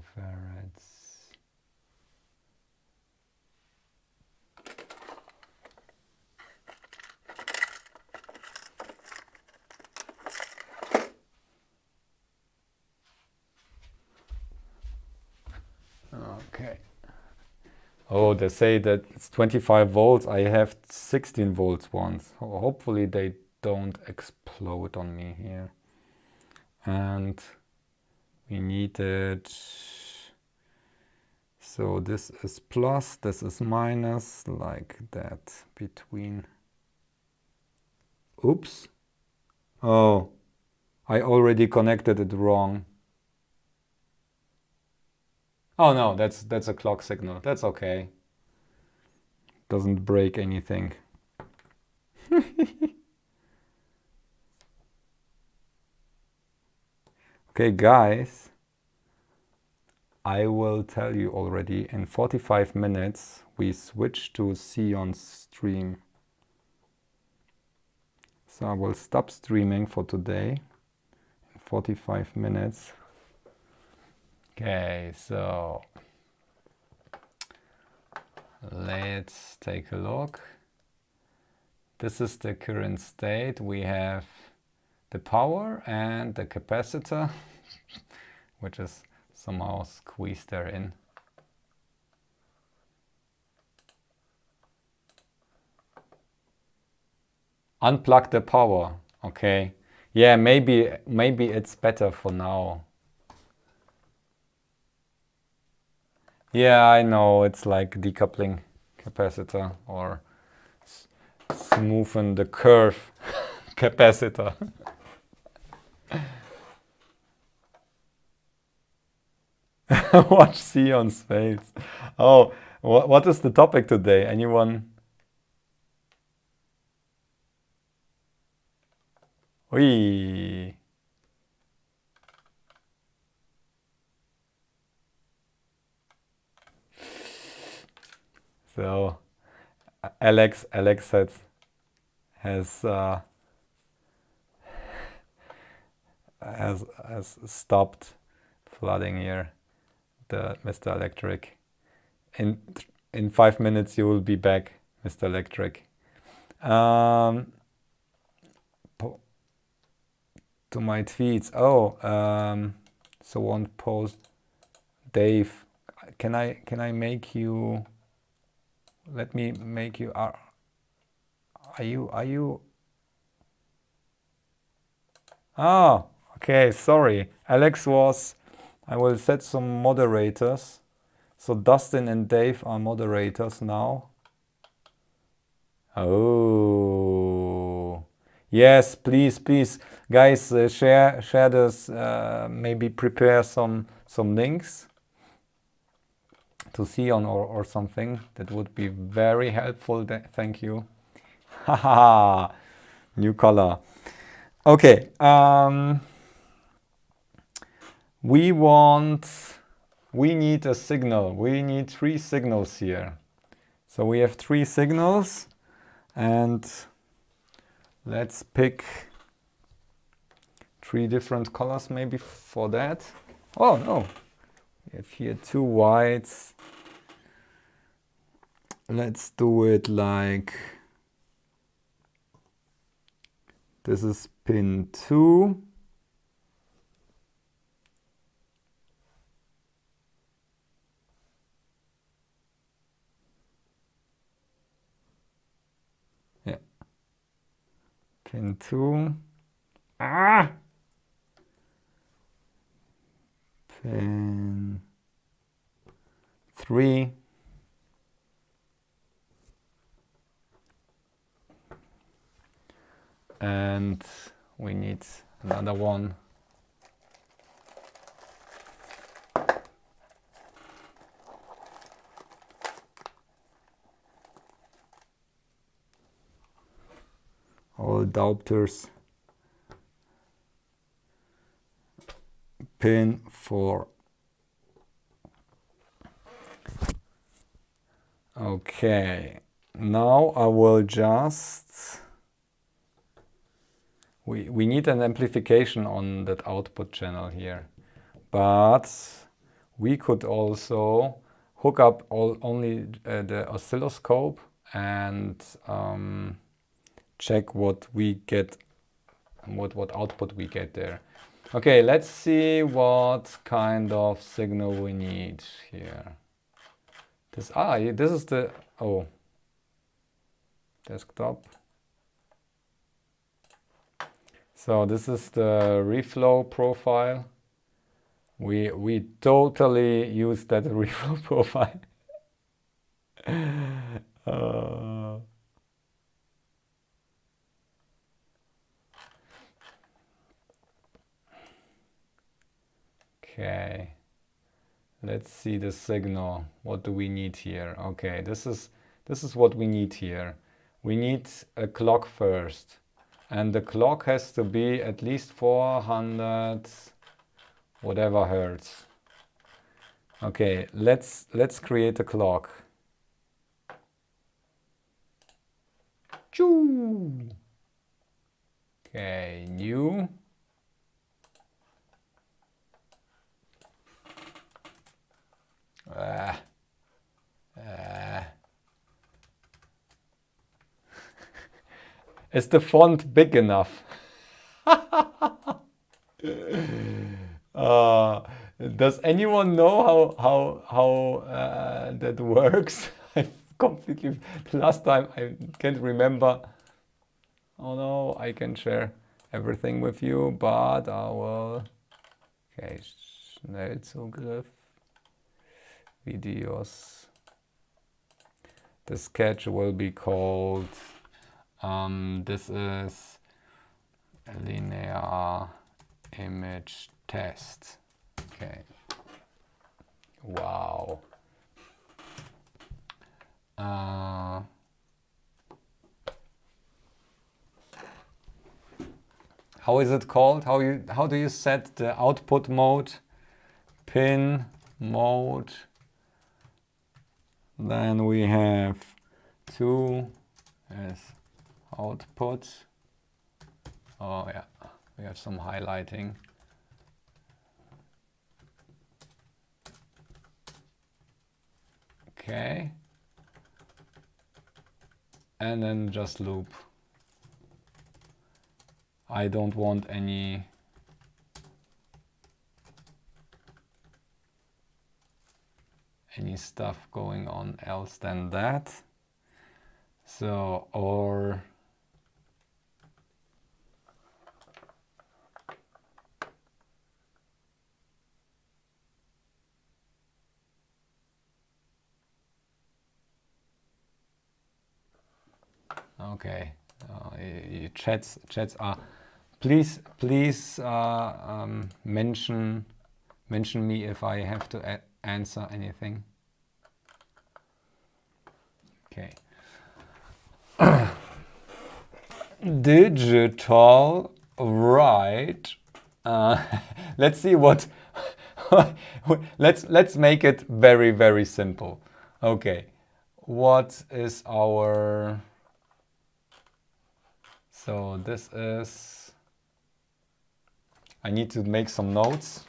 Okay. Oh, they say that it's 25 volts. I have 16 volts ones. Hopefully they don't explode on me here. And we needed, so this is plus, this is minus, like that between. Oops. Oh, I already connected it wrong. Oh no, that's a clock signal. That's okay. Doesn't break anything. Okay, guys, I will tell you already in 45 minutes we switch to see on stream. So I will stop streaming for today in 45 minutes. Okay, so let's take a look. This is the current state. We have the power and the capacitor, which is somehow squeezed there in. Unplug the power. Okay. Yeah, maybe it's better for now. Yeah, I know, it's like decoupling capacitor or smoothen the curve capacitor. Watch Sion's face. Oh, what is the topic today? Anyone? Oi. So Alex has stopped flooding here, the Mr. Electric. In 5 minutes you will be back, Mr. Electric. To my tweets. Oh, so on post, Dave. Can I make you? Let me make you. Are you? Ah, okay. Sorry, Alex was. I will set some moderators. So Dustin and Dave are moderators now. Oh, yes, please, guys, share this. Maybe prepare some links to see on or something. That would be very helpful. Thank you. Haha, new color. Okay. we need a signal. We need 3 signals here. So we have 3 signals, and let's pick 3 different colors maybe for that. Oh no, we have here 2 whites. Let's do it like this is pin 2. Yeah. Pin 2. Ah! Pin 3. And we need another one. All adapters. Pin 4. Okay, now I will just... We need an amplification on that output channel here, but we could also hook up only the oscilloscope and check what we get, what output we get there. Okay, let's see what kind of signal we need here. This is the desktop. So this is the reflow profile. We totally use that reflow profile. Okay, let's see the signal. What do we need here? Okay, this is what we need here. We need a clock first. And the clock has to be at least 400 whatever hertz. Okay, let's create a clock. Choo! Okay, new. Is the font big enough? Does anyone know how that works? I completely, last time I can't remember. Oh no, I can share everything with you, but I will. Okay, Schnellzugriff, Videos. The sketch will be called. This is a linear image test. Okay. Wow. How is it called? How do you set the output mode? Pin mode. Then we have 2 as output. Oh yeah, we have some highlighting. Okay. And then just loop. I don't want any stuff going on else than that. So, or okay, chats are. Please mention me if I have to answer anything. Okay. Digital, right? Let's see what let's make it very, very simple. Okay, what is our... So this is... I need to make some notes.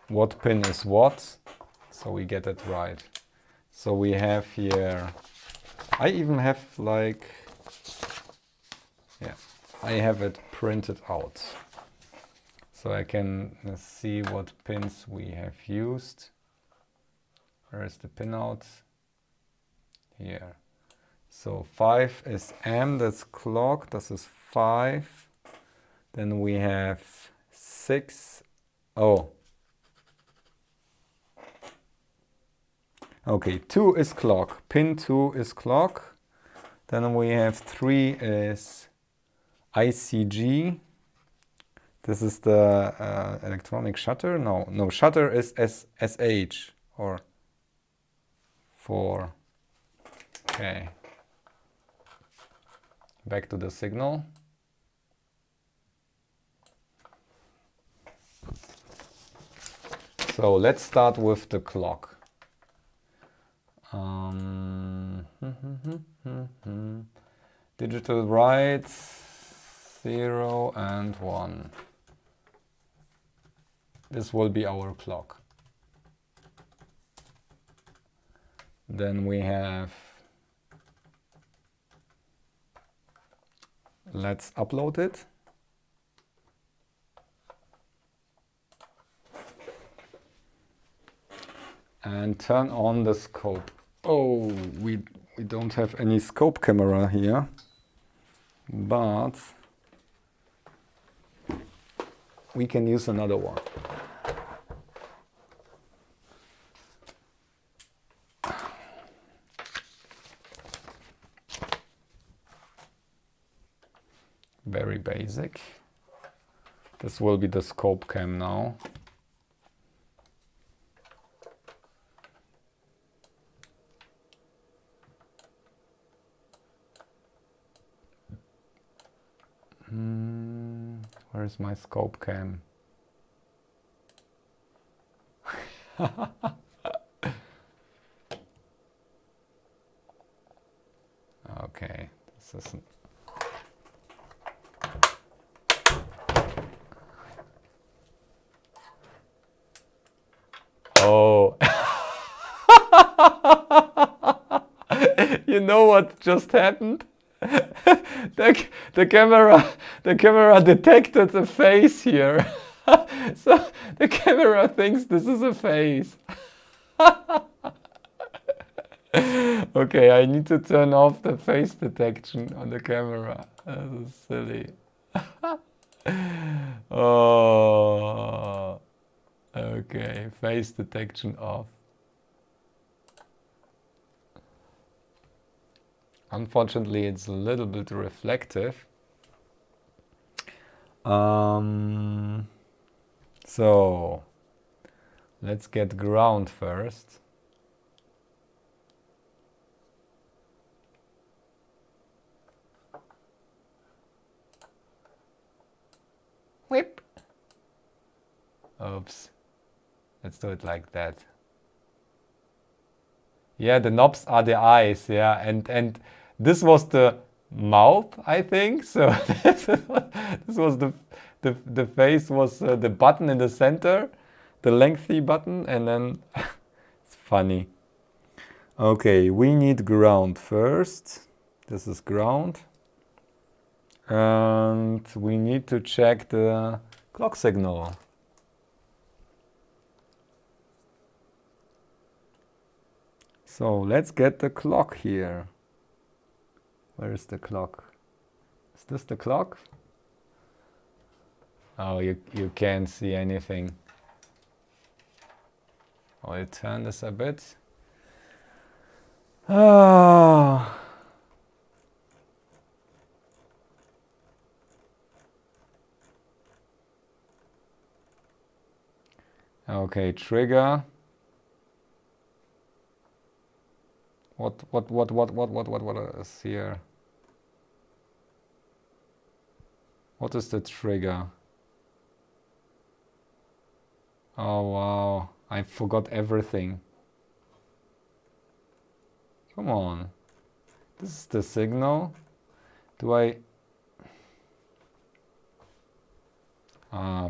What pin is what, so we get it right. So we have here, I even have like, yeah, I have it printed out. So I can see what pins we have used. Where is the pinout? Here. So 5 is M, that's clock, this is 5. Then we have 6, oh. Okay, 2 is clock, pin 2 is clock. Then we have 3 is ICG. This is the electronic shutter. No, shutter is SH or 4. Okay. Back to the signal. So let's start with the clock. Digital write 0 and 1. This will be our clock. Then we have, let's upload it. And turn on the scope. Oh, we don't have any scope camera here, but we can use another one. Very basic. This will be the scope cam now. Where is my scope cam? Okay, this isn't... Oh. You know what just happened? The camera detected a face here. So the camera thinks this is a face. Okay, I need to turn off the face detection on the camera. This is silly. Oh, okay, face detection off. Unfortunately, it's a little bit reflective. So let's get ground first. Whip. Oops. Let's do it like that. Yeah, the knobs are the eyes, yeah, and this was the mouth, I think. So this was the face was the button in the center, the lengthy button, and then it's funny. Okay, we need ground first. This is ground. And we need to check the clock signal. So let's get the clock here. Where is the clock? Is this the clock? Oh, you can't see anything. I'll turn this a bit. Ah. Okay, trigger. What is here? What is the trigger? Oh wow, I forgot everything. Come on. This is the signal. Do I...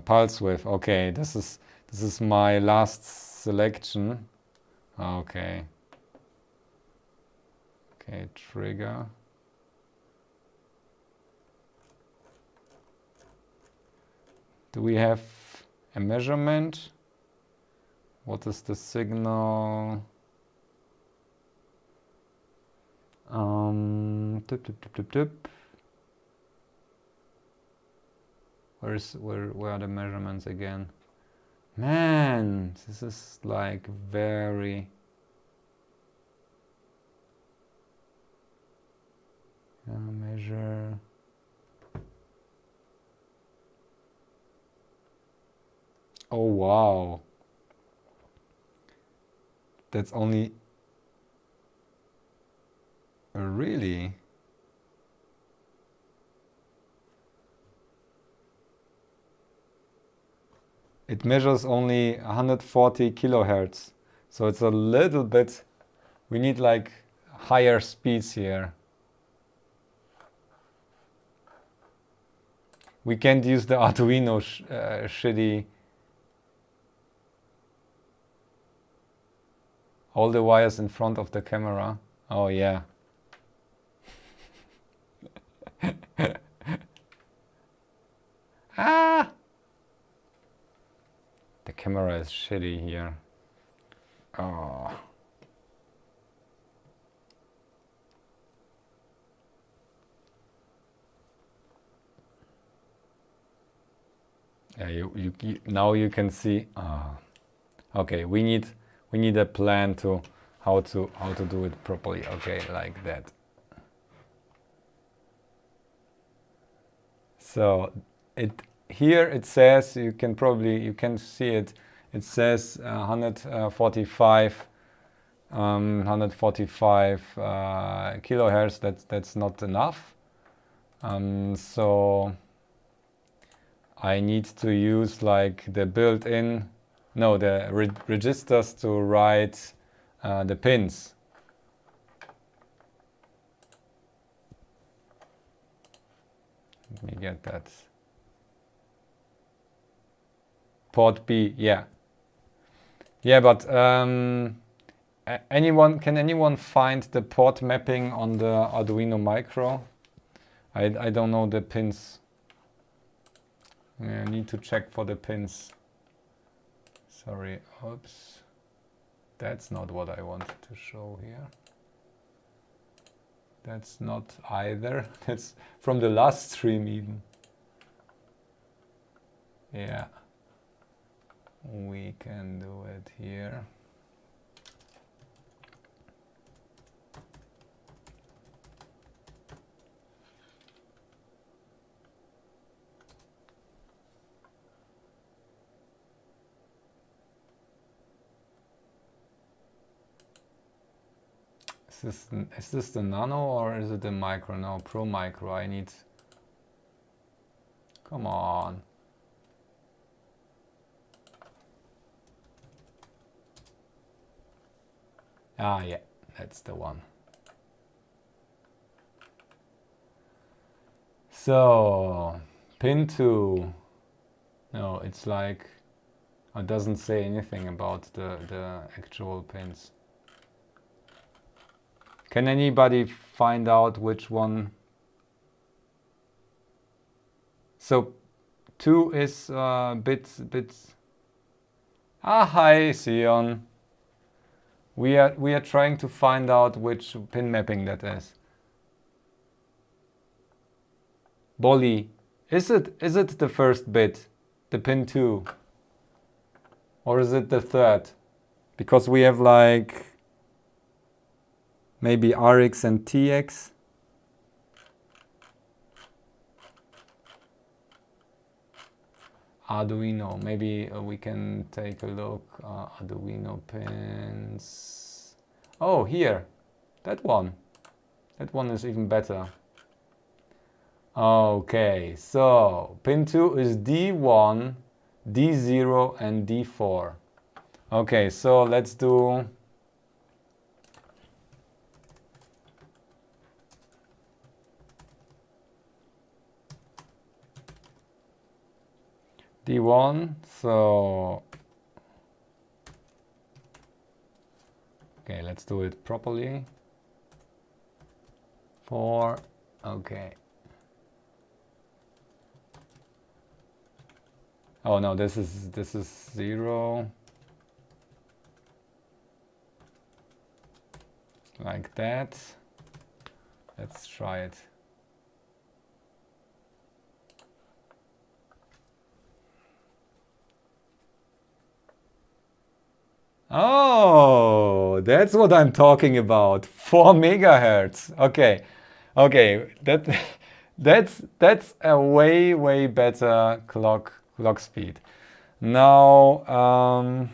pulse width. Okay, this is my last selection. Okay. Okay, trigger. Do we have a measurement? What is the signal? Tip, tip, tip, tip, tip. Where are the measurements again? Man, this is like very... measure... Oh wow. That's only... Really? It measures only 140 kilohertz. So it's a little bit... We need like higher speeds here. We can't use the Arduino shitty... All the wires in front of the camera. Oh yeah. Ah! The camera is shitty here. Oh. Yeah, you now you can see. Okay, we need a plan to how to do it properly. Okay, like that. So here it says, you can see it. It says 145 kilohertz. That's not enough. So I need to use like the built-in, no, the registers to write the pins. Let me get that. Port B, yeah. Yeah, but can anyone find the port mapping on the Arduino Micro? I don't know the pins. I need to check for the pins. Sorry, oops. That's not what I wanted to show here. That's not either. That's from the last stream even. Yeah. We can do it here. Is this the nano or is it the micro? No, pro micro. I need... Come on. Ah, yeah, that's the one. So, pin 2. No, it's like... It doesn't say anything about the actual pins. Can anybody find out which one? So 2 is bits. Ah, hi, Sion. We are trying to find out which pin mapping that is. Bolly, is it the first bit, the pin 2, or is it the third? Because we have like maybe RX and TX. Arduino, maybe we can take a look. Arduino pins. Oh, here, that one. That one is even better. Okay, so pin 2 is D1, D0 and D4. Okay, so let's do D1, so okay, let's do it properly. 4, okay. Oh no, this is 0. Like that. Let's try it. Oh, that's what I'm talking about. 4 megahertz. Okay. Okay, that's a way better clock speed. Now,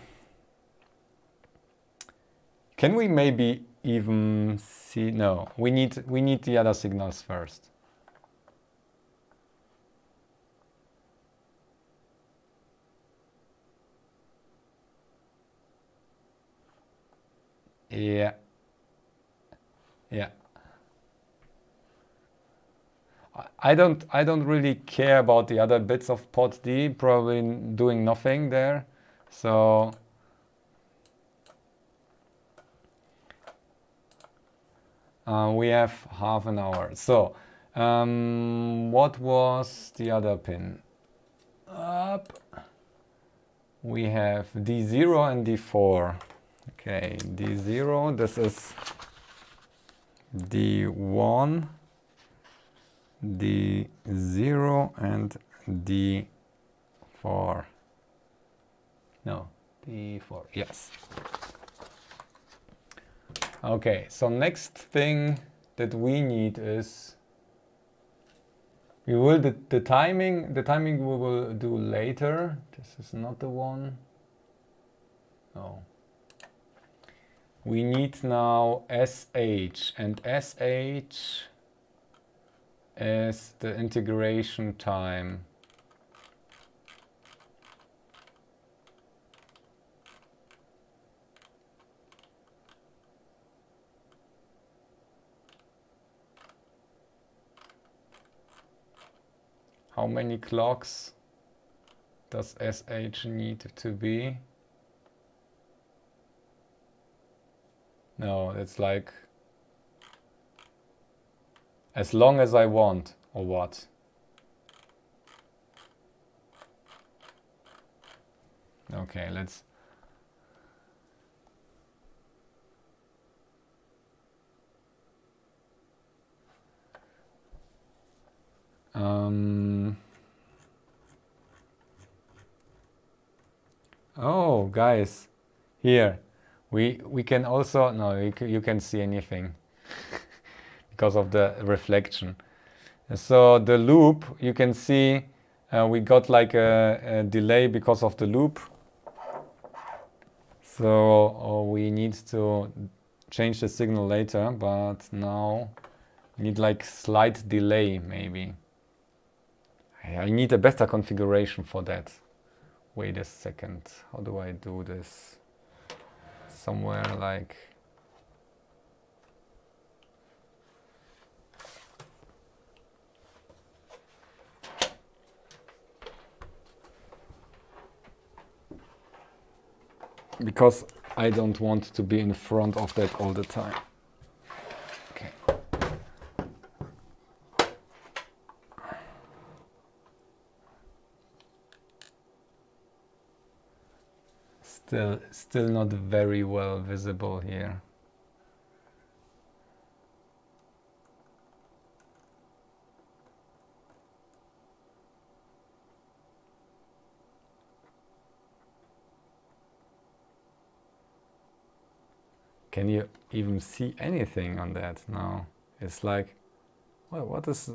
can we maybe even see? No, we need the other signals first. Yeah. Yeah. I don't really care about the other bits of port D, probably doing nothing there. So we have half an hour. So what was the other pin? Up. We have D0 and D4. Okay, D0, this is D1, D0 and D4. No, D4, yes. Okay, so next thing that we need is we will the timing we will do later. This is not the one. No. We need now SH, and SH is the integration time. How many clocks does SH need to be? No, it's like as long as I want, or what? Okay, let's oh, guys, here we can also, no, you can see anything because of the reflection. So the loop, you can see we got like a delay because of the loop. So we need to change the signal later, but now we need like slight delay maybe. I need a better configuration for that. Wait a second, how do I do this? Somewhere like... because I don't want to be in front of that all the time. Okay. Still not very well visible here. Can you even see anything on that now? It's like, well,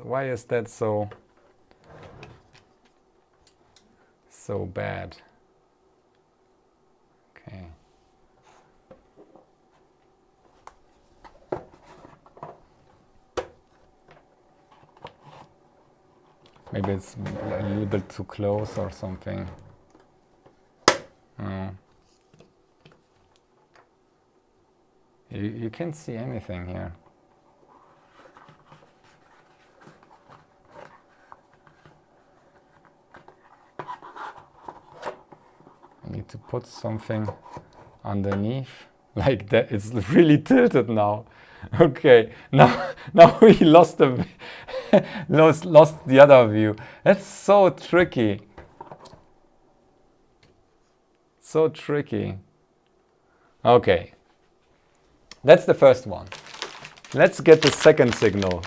why is that so bad? Okay. Maybe it's a little bit too close or something. You can't see anything here. I need to put something underneath like that. It's really tilted now. Okay, now we lost the lost the other view. That's so tricky. So tricky. Okay, that's the first one. Let's get the second signal.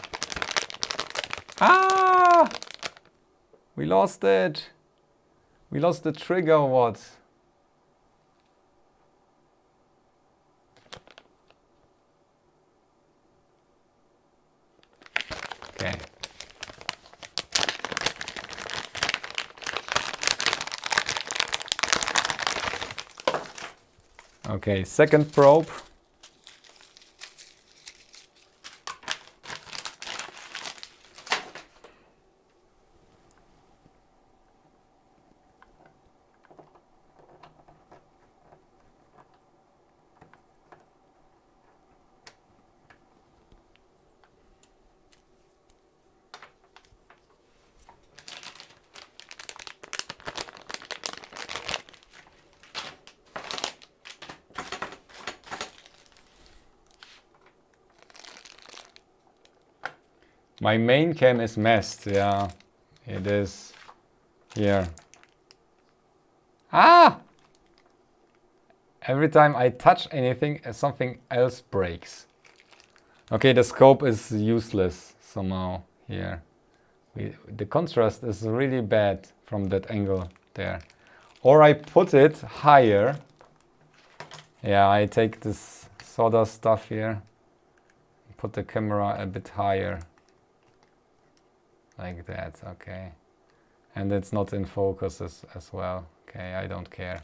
Ah! We lost it. We lost the trigger or what? Okay. Okay, second probe. My main cam is messed, yeah, it is here. Ah! Every time I touch anything, something else breaks. Okay, the scope is useless somehow here. The contrast is really bad from that angle there. Or I put it higher. Yeah, I take this solder stuff here, put the camera a bit higher. Like that, okay. And it's not in focus as well. Okay, I don't care.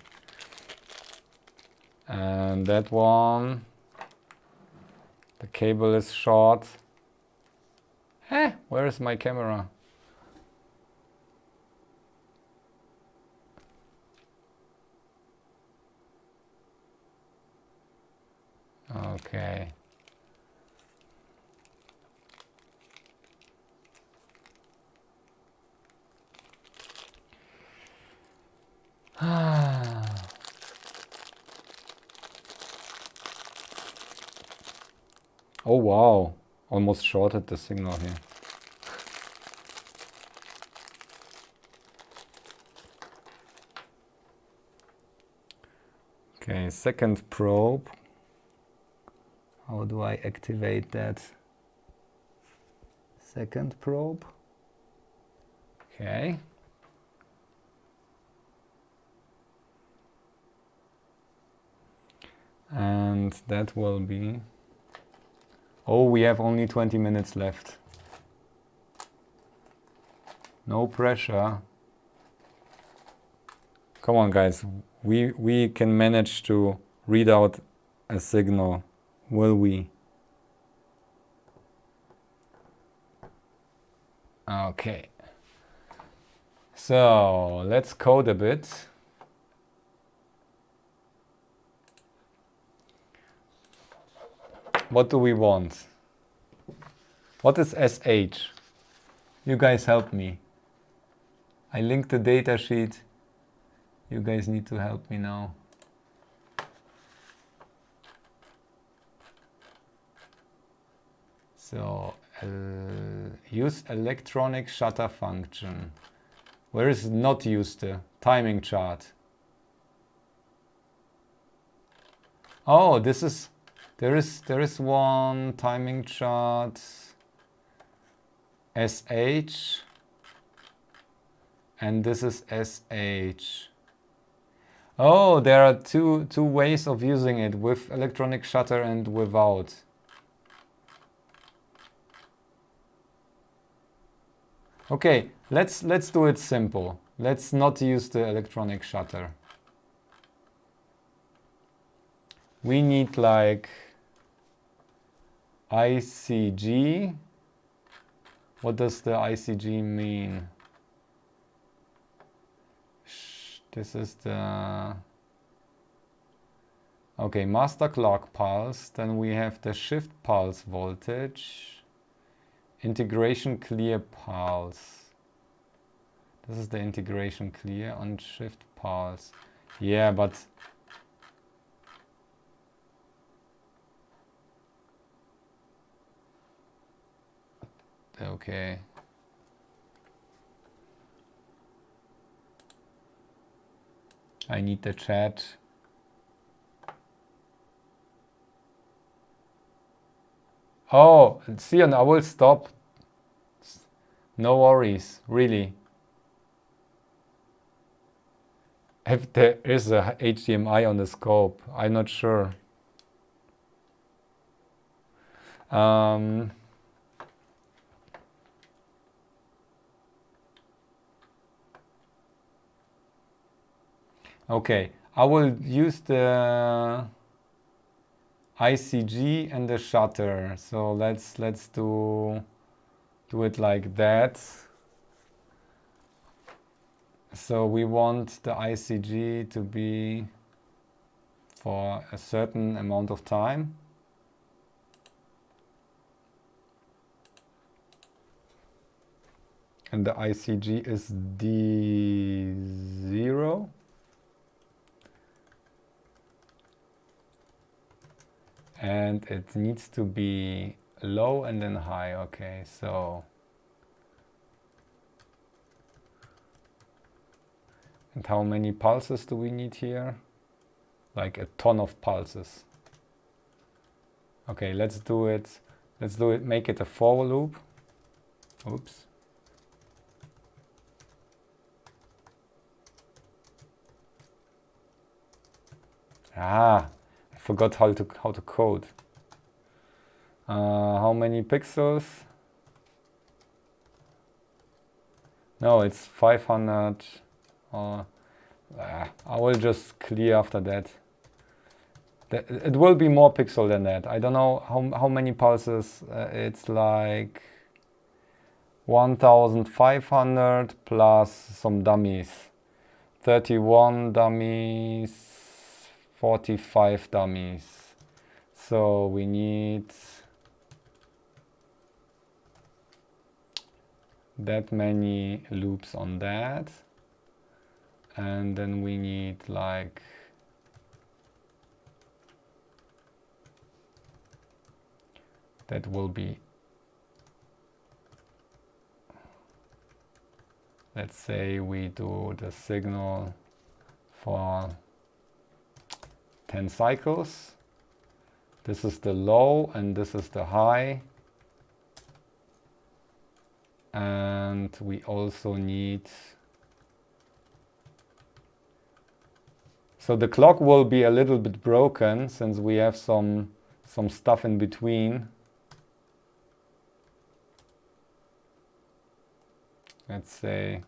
And that one, the cable is short. Where is my camera? Okay. Oh wow, almost shorted the signal here. Okay, second probe. How do I activate that? Second probe. Okay. And that will be... Oh, we have only 20 minutes left. No pressure. Come on, guys. We can manage to read out a signal. Will we? Okay. So let's code a bit. What do we want? What is SH? You guys help me. I linked the data sheet. You guys need to help me now. So use electronic shutter function. Where is not used the timing chart? Oh, this is there is one timing chart SH and this is SH. Oh, there are two ways of using it, with electronic shutter and without. Okay, let's do it simple. Let's not use the electronic shutter. We need like ICG. What does the ICG mean? This is the okay, master clock pulse. Then we have the shift pulse voltage, integration clear pulse. This is the integration clear on shift pulse. Yeah, but okay. I need the chat. Oh, Sion, I will stop. No worries, really. If there is a HDMI on the scope, I'm not sure. Okay, I will use the ICG and the shutter. So let's do it like that. So we want the ICG to be for a certain amount of time. And the ICG is D0. And it needs to be low and then high. Okay, so. And how many pulses do we need here? Like a ton of pulses. Okay, let's do it. Let's do it, make it a for loop. Oops. Ah, I forgot how to code. How many pixels? No, it's 500. I will just clear after that. It will be more pixel than that. I don't know how many pulses. It's like 1500 plus some dummies. 31 dummies. 45 dummies. So we need that many loops on that. And then we need like that will be, let's say we do the signal for 10 cycles. This is the low and this is the high. And we also need, so the clock will be a little bit broken since we have some stuff in between. Let's say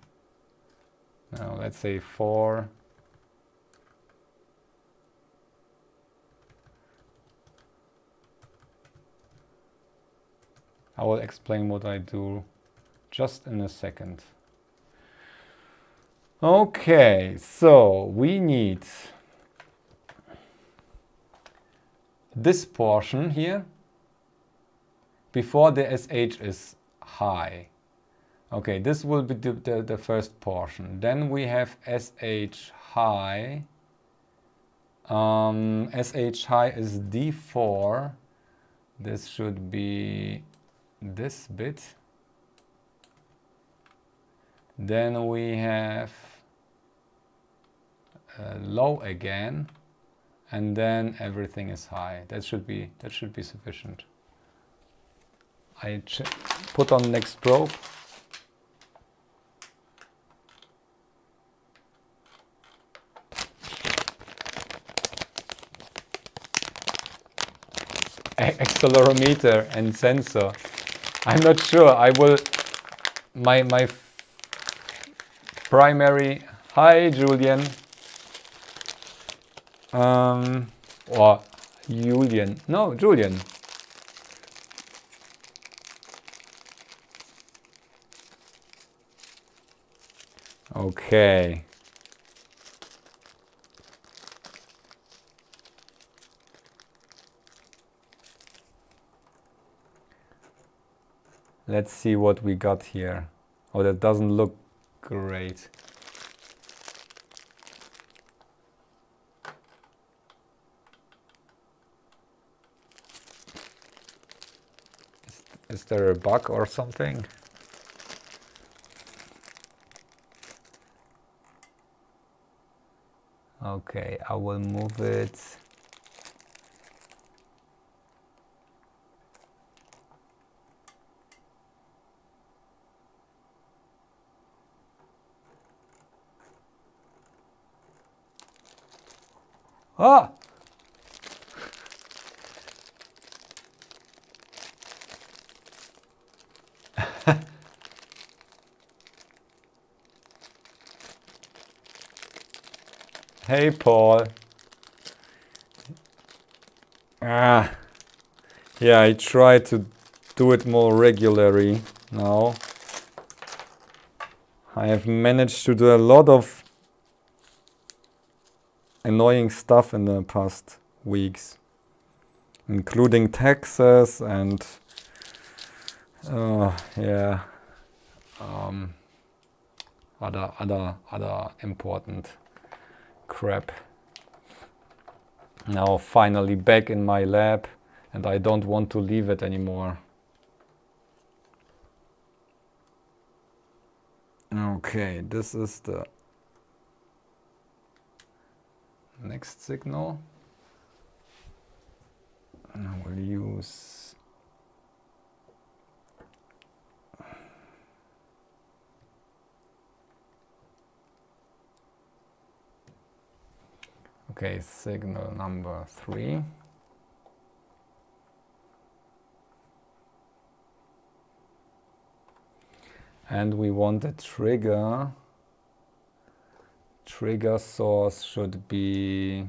4. I will explain what I do just in a second. Okay, so we need this portion here before the SH is high. Okay, this will be the first portion. Then we have SH high. SH high is D4. This should be this bit. Then we have low again, and then everything is high. That should be sufficient. I put on next probe. Accelerometer and sensor. I'm not sure. I will. My primary. Hi, Julian. Or Julian. No, Julian. Okay. Let's see what we got here. Oh, that doesn't look great. Is there a bug or something? Okay, I will move it. Ah! Hey, Paul. Ah. Yeah, I try to do it more regularly now. I have managed to do a lot of annoying stuff in the past weeks, including taxes and yeah, other important crap. Now finally back in my lab, and I don't want to leave it anymore. Okay, this is the next signal. I will use okay, signal number 3. And we want a trigger. Trigger source should be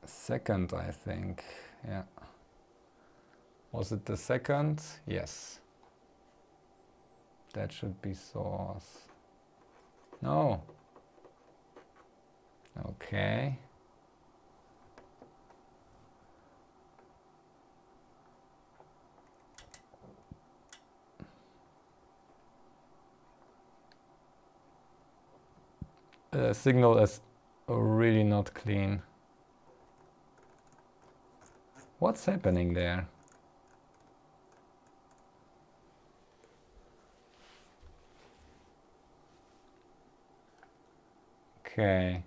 second, I think. Yeah. Was it the second? Yes. That should be source. No. Okay. The signal is really not clean. What's happening there? Okay.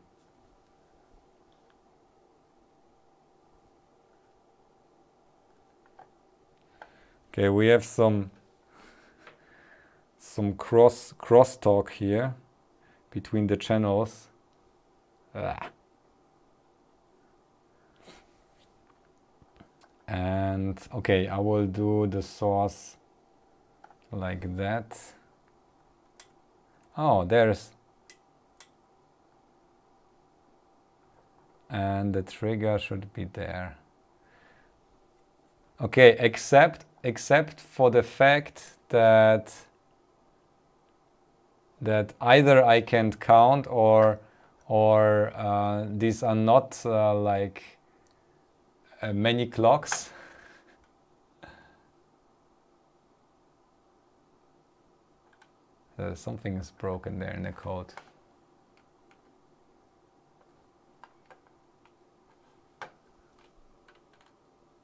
Okay, we have some crosstalk here between the channels. And okay, I will do the source like that. Oh, there's, and the trigger should be there. Okay, except for the fact that either I can't count or these are not like many clocks. Something is broken there in the code.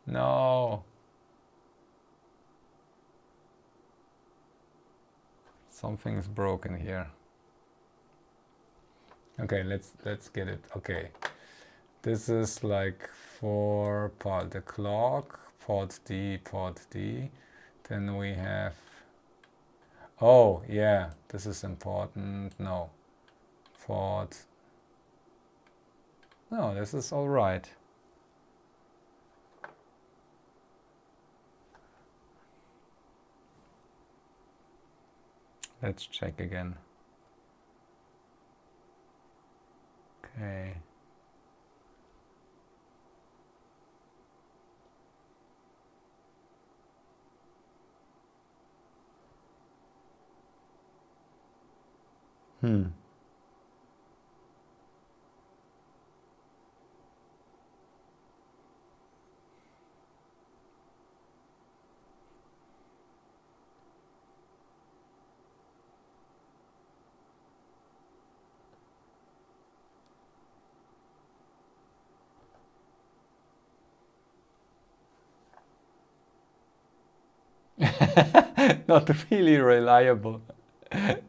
No. Something's broken here. Okay, let's get it. Okay. This is like for part the clock, port D. Then we have, oh yeah, this is important. No. Port. No, this is all right. Let's check again. Okay. Not really reliable.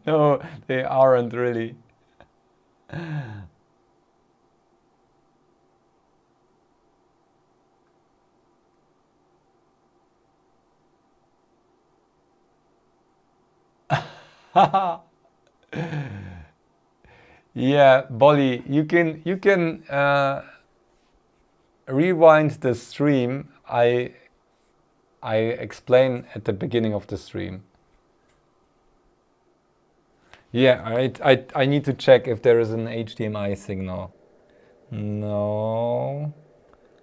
No, they aren't really. Yeah, Bolly, you can rewind the stream. I explain at the beginning of the stream. Yeah, I need to check if there is an HDMI signal. No,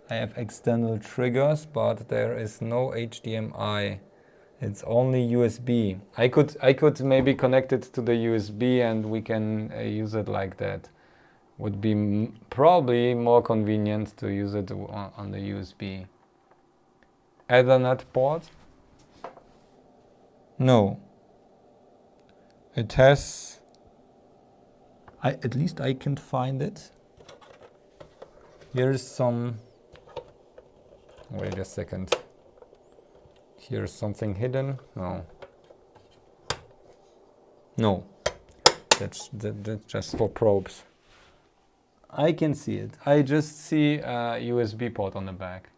I have external triggers, but there is no HDMI. It's only USB. I could maybe connect it to the USB and we can use it like that. Would be probably more convenient to use it on the USB. Ethernet port? No. It has... at least I can find it. Here's some... Wait a second. Here's something hidden. No. No. That's just for probes. I can see it. I just see a USB port on the back.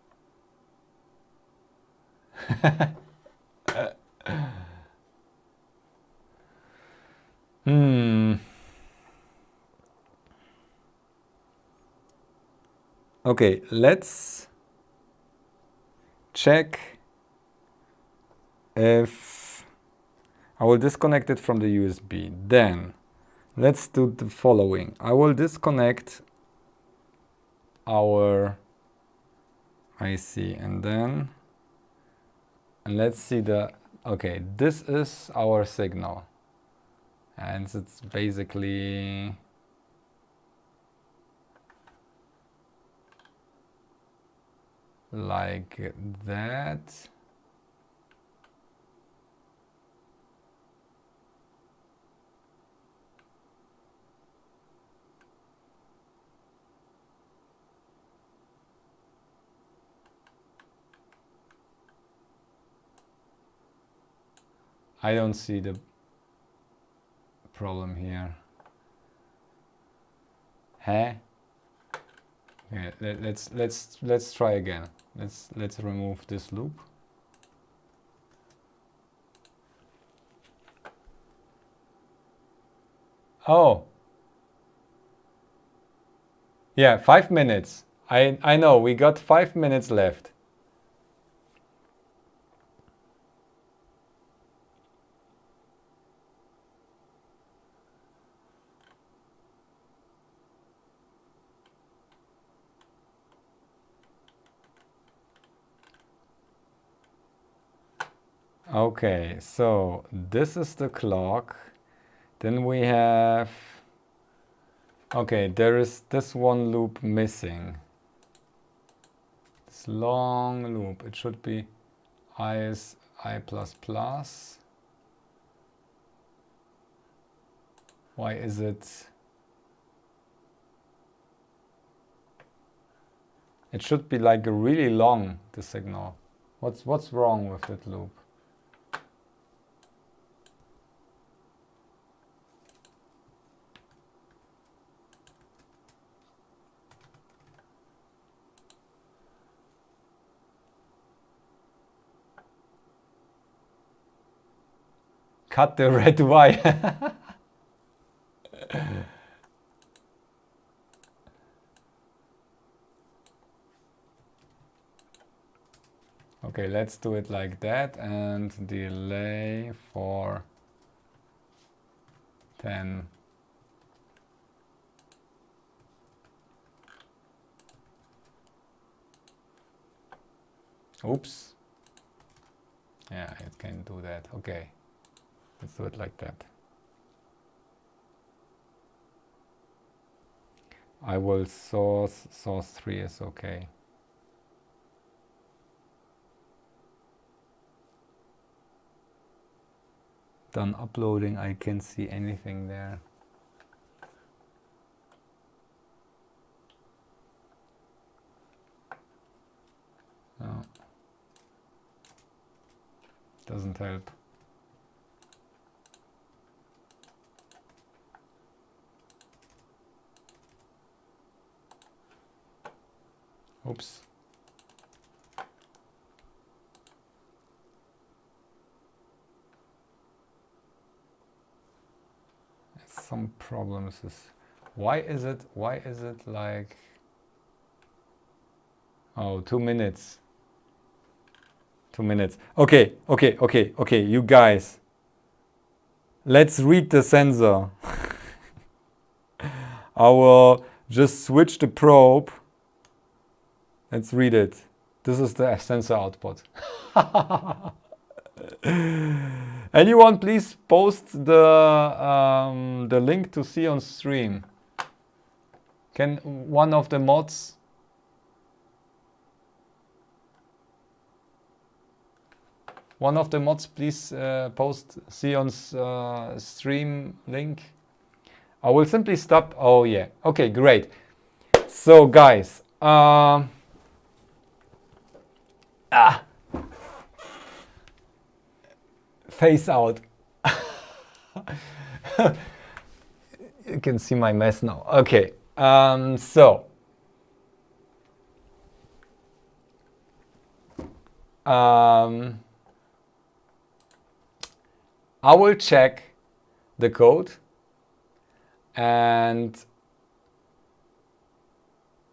Okay, let's check if I will disconnect it from the USB. Then let's do the following. I will disconnect our IC and let's see the, okay, this is our signal and it's basically like that. I don't see the problem here. Huh? Yeah, let's try again. Let's remove this loop. Oh. Yeah, 5 minutes. I know, we got 5 minutes left. Okay, so this is the clock. Then we have, okay, there is this one loop missing. This long loop, it should be I plus plus. Why is it? It should be like really long, the signal. What's wrong with that loop? Cut the red wire. Okay, let's do it like that and delay for 10. Oops. Yeah, it can do that. Okay, let's do it like that. I will source 3 is okay. Done uploading, I can't see anything there. No. Doesn't help. Oops. Some problems is why is it like, oh, 2 minutes. 2 minutes. Okay, you guys, let's read the sensor. I will just switch the probe. Let's read it. This is the sensor output. Anyone please post the link to see on stream. Can one of the mods? One of the mods please post Sion's stream link. I will simply stop. Oh yeah. Okay, great. So guys, face out. You can see my mess now. Okay. So I will check the code and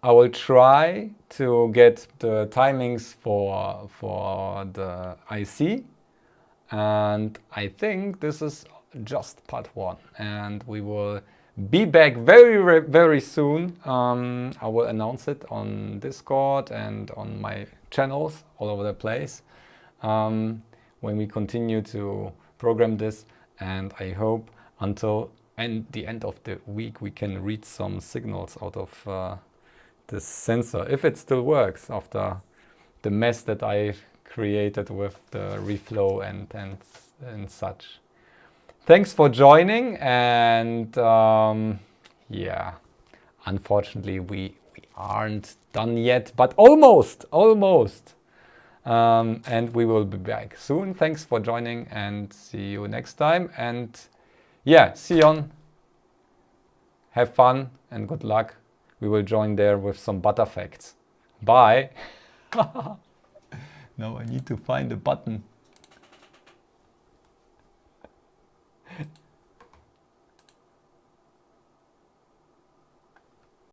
I will try to get the timings for the IC, and I think this is just part 1, and we will be back very soon. I will announce it on Discord and on my channels all over the place when we continue to program this, and I hope until the end of the week we can read some signals out of this sensor, if it still works after the mess that I created with the reflow and such. Thanks for joining, and yeah, unfortunately we aren't done yet, but almost. And we will be back soon. Thanks for joining, and see you next time. And yeah, Sion, have fun and good luck. We will join there with some butter facts. Bye. Now I need to find a button.